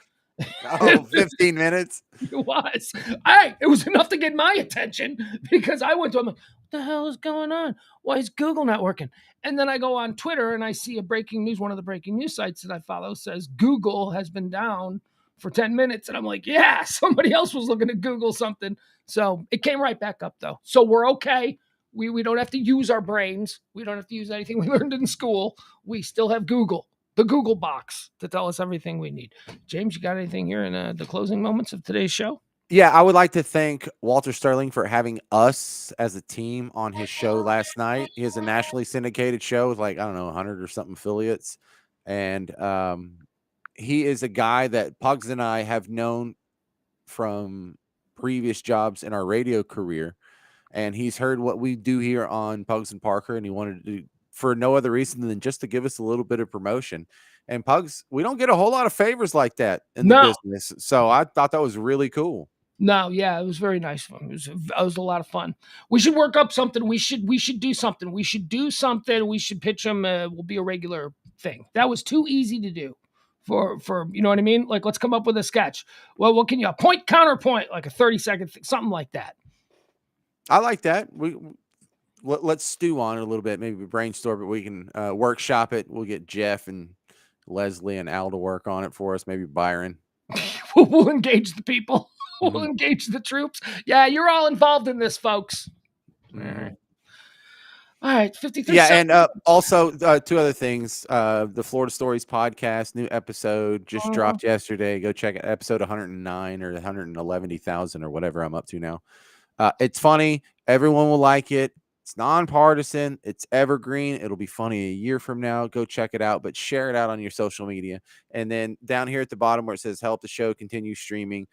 Oh, 15 minutes? It was. It was enough to get my attention because I went to him like, what the hell is going on? Why is Google not working? And then I go on Twitter and I see a breaking news. One of the breaking news sites that I follow says Google has been down for 10 minutes. And I'm like, yeah, somebody else was looking to Google something. So it came right back up though. So we're okay. We don't have to use our brains. We don't have to use anything we learned in school. We still have Google. The Google box to tell us everything we need. James, you got anything here in the closing moments of today's show? Yeah, I would like to thank Walter Sterling for having us as a team on his show last night. He has a nationally syndicated show with 100 or something affiliates. And he is a guy that Pugs and I have known from previous jobs in our radio career. And he's heard what we do here on Pugs and Parker, and he wanted to do for no other reason than just to give us a little bit of promotion. And Pugs, we don't get a whole lot of favors like that in the business. So I thought that was really cool. No, yeah, it was very nice of him. It was a lot of fun. We should work up something. We should do something. We should do something. We should pitch him. Will be a regular thing. That was too easy to do for you know what I mean? Like, let's come up with a sketch. Well, what can you point counterpoint, like a 30-second thing, something like that. I like that. Let's stew on it a little bit. Maybe we brainstorm it. We can workshop it. We'll get Jeff and Leslie and Al to work on it for us. Maybe Byron. We'll engage the people. We'll engage the troops. Yeah, you're all involved in this, folks. Mm-hmm. All right, 53. Yeah, and also two other things. The Florida Stories podcast, new episode just dropped yesterday. Go check it. Episode 109 or 111,000 or whatever I'm up to now. It's funny. Everyone will like it. It's nonpartisan. It's evergreen. It'll be funny a year from now. Go check it out, but share it out on your social media. And then down here at the bottom where it says help the show continue streaming,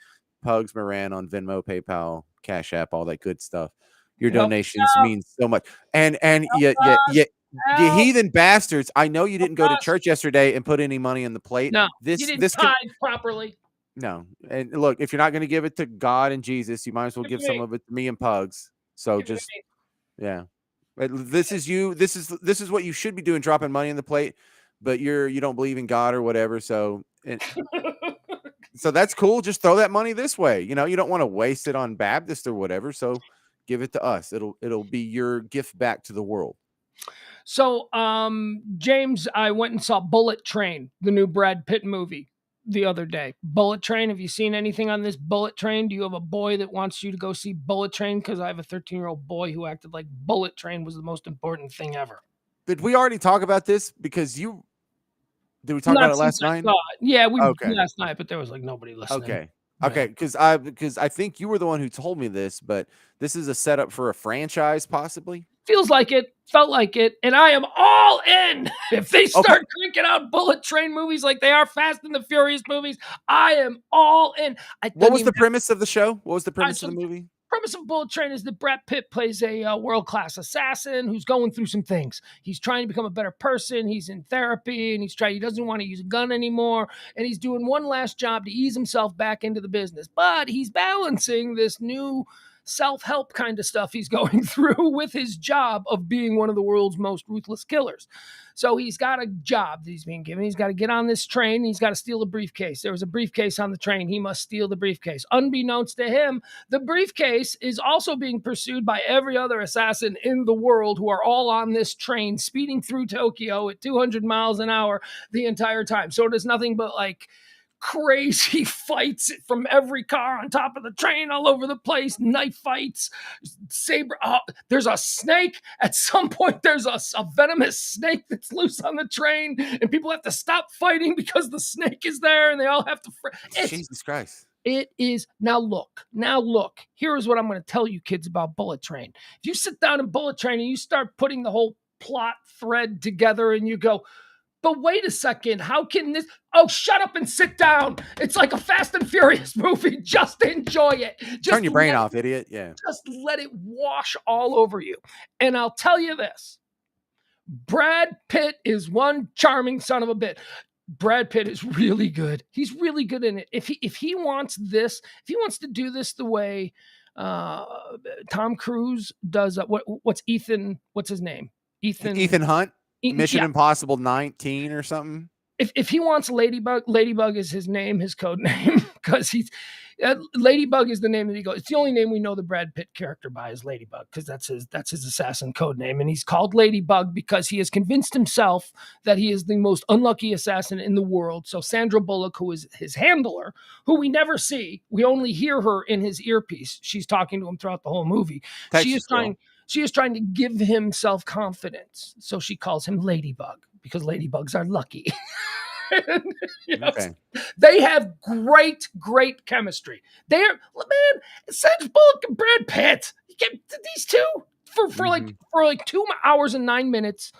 Pugs Moran on Venmo, PayPal, Cash App, all that good stuff. Your donations mean so much. And you heathen bastards. I know you didn't go to church yesterday and put any money on the plate. No, you didn't tithe properly. No. And look, if you're not going to give it to God and Jesus, you might as well give some of it to me and Pugs. So yeah. This is you. This is what you should be doing, dropping money on the plate, but you don't believe in God or whatever. So so that's cool. Just throw that money this way. You don't want to waste it on Baptist or whatever. So give it to us. It'll be your gift back to the world. So, James, I went and saw Bullet Train, the new Brad Pitt movie, the other day. Bullet Train. Have you seen anything on this Bullet Train? Do you have a boy that wants you to go see Bullet Train? Because I have a 13-year-old boy who acted like Bullet Train was the most important thing ever. Did we already talk about this? Because did we talk about it last night? Yeah, we last night, but there was nobody listening. Okay, because I think you were the one who told me this, but this is a setup for a franchise, possibly. Feels like it, felt like it, and I am all in. If they start cranking out Bullet Train movies like they are Fast and the Furious movies, I am all in. What was the premise of the show? What was the premise of the movie? Premise of Bullet Train is that Brad Pitt plays a world-class assassin who's going through some things. He's trying to become a better person. He's in therapy, and he doesn't want to use a gun anymore, and he's doing one last job to ease himself back into the business. But he's balancing this new self-help kind of stuff he's going through with his job of being one of the world's most ruthless killers. So he's got a job that he's being given. He's got to get on this train. And he's got to steal a briefcase. There was a briefcase on the train. He must steal the briefcase. Unbeknownst to him, the briefcase is also being pursued by every other assassin in the world who are all on this train speeding through Tokyo at 200 miles an hour the entire time. So it is nothing but like crazy fights from every car on top of the train all over the place, knife fights, saber. There's a snake. At some point, there's a venomous snake that's loose on the train, and people have to stop fighting because the snake is there, and they all have to. Jesus Christ. It is. Now look. Here's what I'm going to tell you kids about Bullet Train. If you sit down in Bullet Train and you start putting the whole plot thread together and you go, but wait a second, how can this? Oh, shut up and sit down. It's like a Fast and Furious movie. Just enjoy it. Just turn your brain off, idiot. Yeah. Just let it wash all over you. And I'll tell you this. Brad Pitt is one charming son of a bitch. Brad Pitt is really good. He's really good in it. If he wants this, if he wants to do this the way Tom Cruise does, what's Ethan? What's his name? Ethan Hunt. Mission Impossible 19 or something. If he wants Ladybug is his name, his code name, because he's Ladybug is the name that he goes. It's the only name we know the Brad Pitt character by is Ladybug, because that's his assassin code name, and he's called Ladybug because he has convinced himself that he is the most unlucky assassin in the world. So Sandra Bullock, who is his handler, who we never see, we only hear her in his earpiece. She's talking to him throughout the whole movie. She is trying to give him self-confidence. So she calls him Ladybug because ladybugs are lucky. Okay. They have great chemistry. They're, man, Sandra Bullock and Brad Pitt. You get these two for like 2 hours and 9 minutes.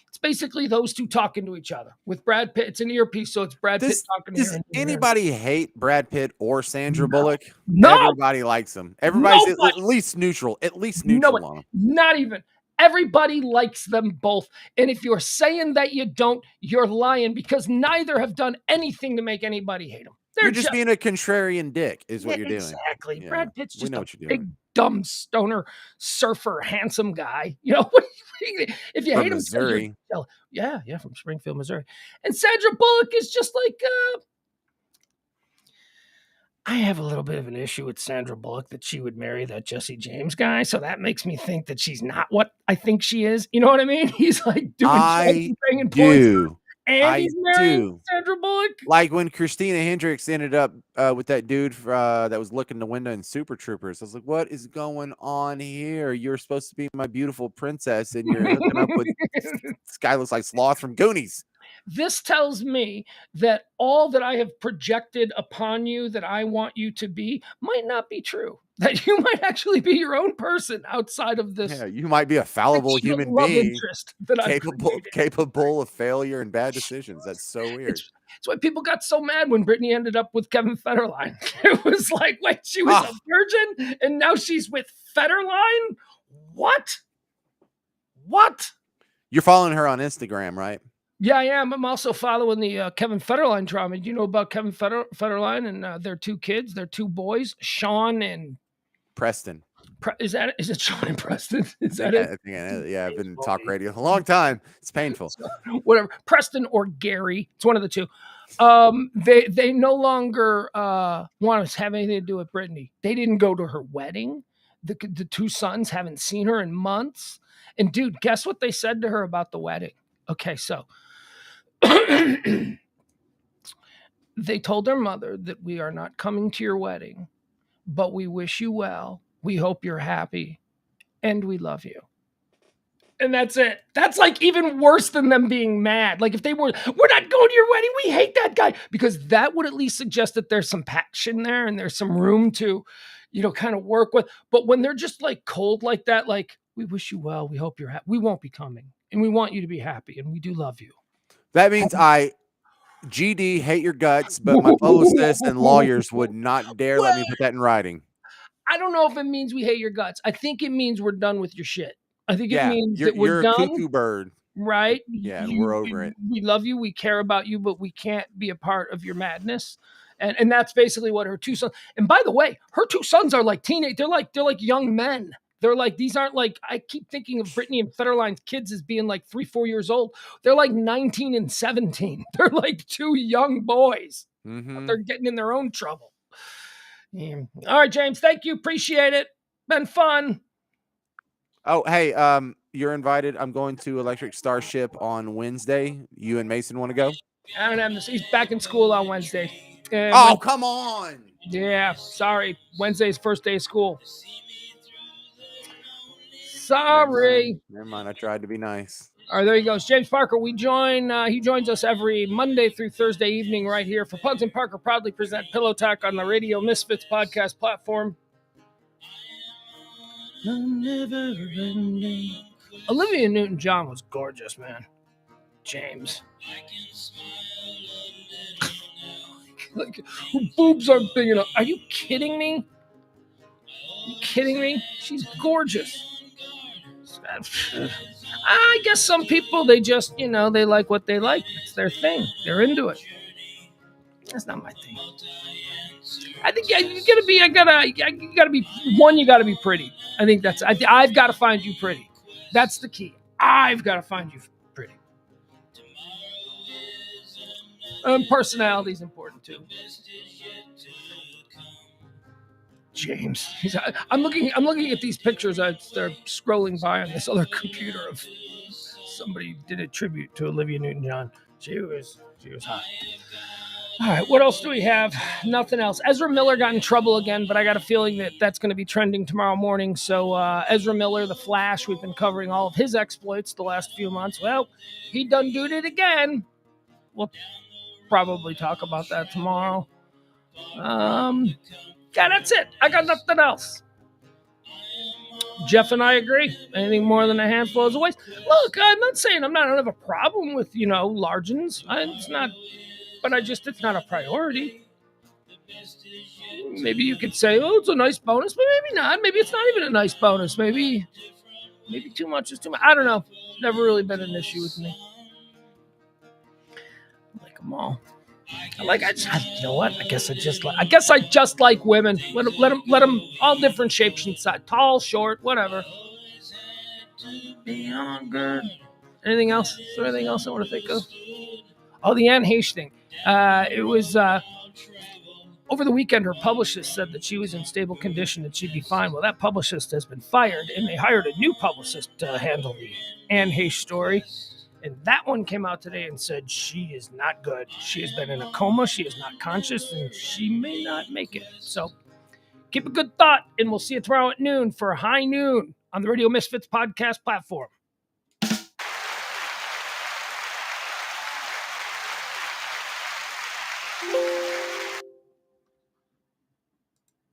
It's basically those two talking to each other with Brad Pitt. It's an earpiece, so it's Brad Pitt talking to Does anybody hate Brad Pitt or Sandra Bullock? No. Everybody likes them. Everybody's at least neutral. At least neutral on them. Not even. Everybody likes them both. And if you're saying that you don't, you're lying, because neither have done anything to make anybody hate them. You're just being a contrarian dick is what you're doing. Exactly. Yeah. Brad Pitt's just a big, dumb stoner, surfer, handsome guy. You know, if you from hate him, Missouri. Yeah, from Springfield, Missouri. And Sandra Bullock is just like, I have a little bit of an issue with Sandra Bullock that she would marry that Jesse James guy. So that makes me think that she's not what I think she is. You know what I mean? He's like doing and do. And he's marrying Sandra Bullock. Like when Christina Hendricks ended up with that dude that was looking the window in Super Troopers. I was like, what is going on here? You're supposed to be my beautiful princess, and you're hooking up with this guy looks like Sloth from Goonies. This tells me that all that I have projected upon you that I want you to be might not be true. That you might actually be your own person outside of this. Yeah, you might be a fallible human being capable of failure and bad decisions. That's so weird. It's why people got so mad when Britney ended up with Kevin Federline. It was like, wait, she was a virgin and now she's with Federline? What? You're following her on Instagram, right? Yeah, I am. I'm also following the Kevin Federline drama. Do you know about Kevin Federline and their two kids, their two boys, Sean and Preston? Is it Sean and Preston? Is that it? Yeah, I've been in talk radio a long time. It's painful. Whatever. Preston or Gary. It's one of the two. They no longer want to have anything to do with Britney. They didn't go to her wedding. The two sons haven't seen her in months. And dude, guess what they said to her about the wedding? Okay, so they told their mother that we are not coming to your wedding, but we wish you well. We hope you're happy, and we love you. And that's it. That's like even worse than them being mad. Like if they were, we're not going to your wedding. We hate that guy, because that would at least suggest that there's some passion there and there's some room to, kind of work with. But when they're just like cold like that, like, we wish you well. We hope you're happy. We won't be coming, and we want you to be happy, and we do love you. That means GD, hate your guts, but my publicists and lawyers would not dare let me put that in writing. I don't know if it means we hate your guts. I think it means we're done with your shit. I think it means that we're done. You're a cuckoo bird. Right? Yeah, we're over it. We love you. We care about you, but we can't be a part of your madness. And that's basically what her two sons. And by the way, her two sons are like teenage. They're like young men. They're like, these aren't like, I keep thinking of Brittany and Federline's kids as being like 3-4 years old. They're like 19 and 17. They're like two young boys. Mm-hmm. They're getting in their own trouble. Yeah. All right, James. Thank you. Appreciate it. Been fun. Oh, hey, you're invited. I'm going to Electric Starship on Wednesday. You and Mason want to go? I don't have this. He's back in school on Wednesday. Oh, come on. Yeah, sorry. Wednesday's first day of school. Sorry. Never mind. I tried to be nice. All right, there he goes. James Parker. He joins us every Monday through Thursday evening right here for Pugs and Parker proudly present Pillow Talk on the Radio Misfits podcast platform. Olivia Newton-John was gorgeous, man. James. Like, her boobs are big enough. Are you kidding me? She's gorgeous. I guess some people, they just, they like what they like. It's their thing. They're into it. That's not my thing. I think you gotta be pretty. I think I've got to find you pretty. That's the key. I've got to find you pretty. Personality is important too. James, I'm looking at these pictures. They're scrolling by on this other computer of somebody did a tribute to Olivia Newton-John. She was hot. All right, what else do we have? Nothing else. Ezra Miller got in trouble again, but I got a feeling that that's going to be trending tomorrow morning. So Ezra Miller, the Flash, we've been covering all of his exploits the last few months. Well, he done did it again. We'll probably talk about that tomorrow. Yeah, that's it. I got nothing else. Jeff and I agree. Anything more than a handful is a waste. Look, I'm not saying I don't have a problem with, largens. It's not, but it's not a priority. Maybe you could say, oh, it's a nice bonus, but maybe not. Maybe it's not even a nice bonus. Maybe too much is too much. I don't know. Never really been an issue with me. I like them all. You know what? I guess I just like women. Let them all different shapes and size, tall, short, whatever. Good. Anything else? Is there anything else I want to think of? Oh, the Anne Heche thing. It was over the weekend. Her publicist said that she was in stable condition and she'd be fine. Well, that publicist has been fired, and they hired a new publicist to handle the Anne Heche story. And that one came out today and said she is not good. She has been in a coma. She is not conscious, and she may not make it. So keep a good thought, and we'll see you tomorrow at noon for High Noon on the Radio Misfits podcast platform.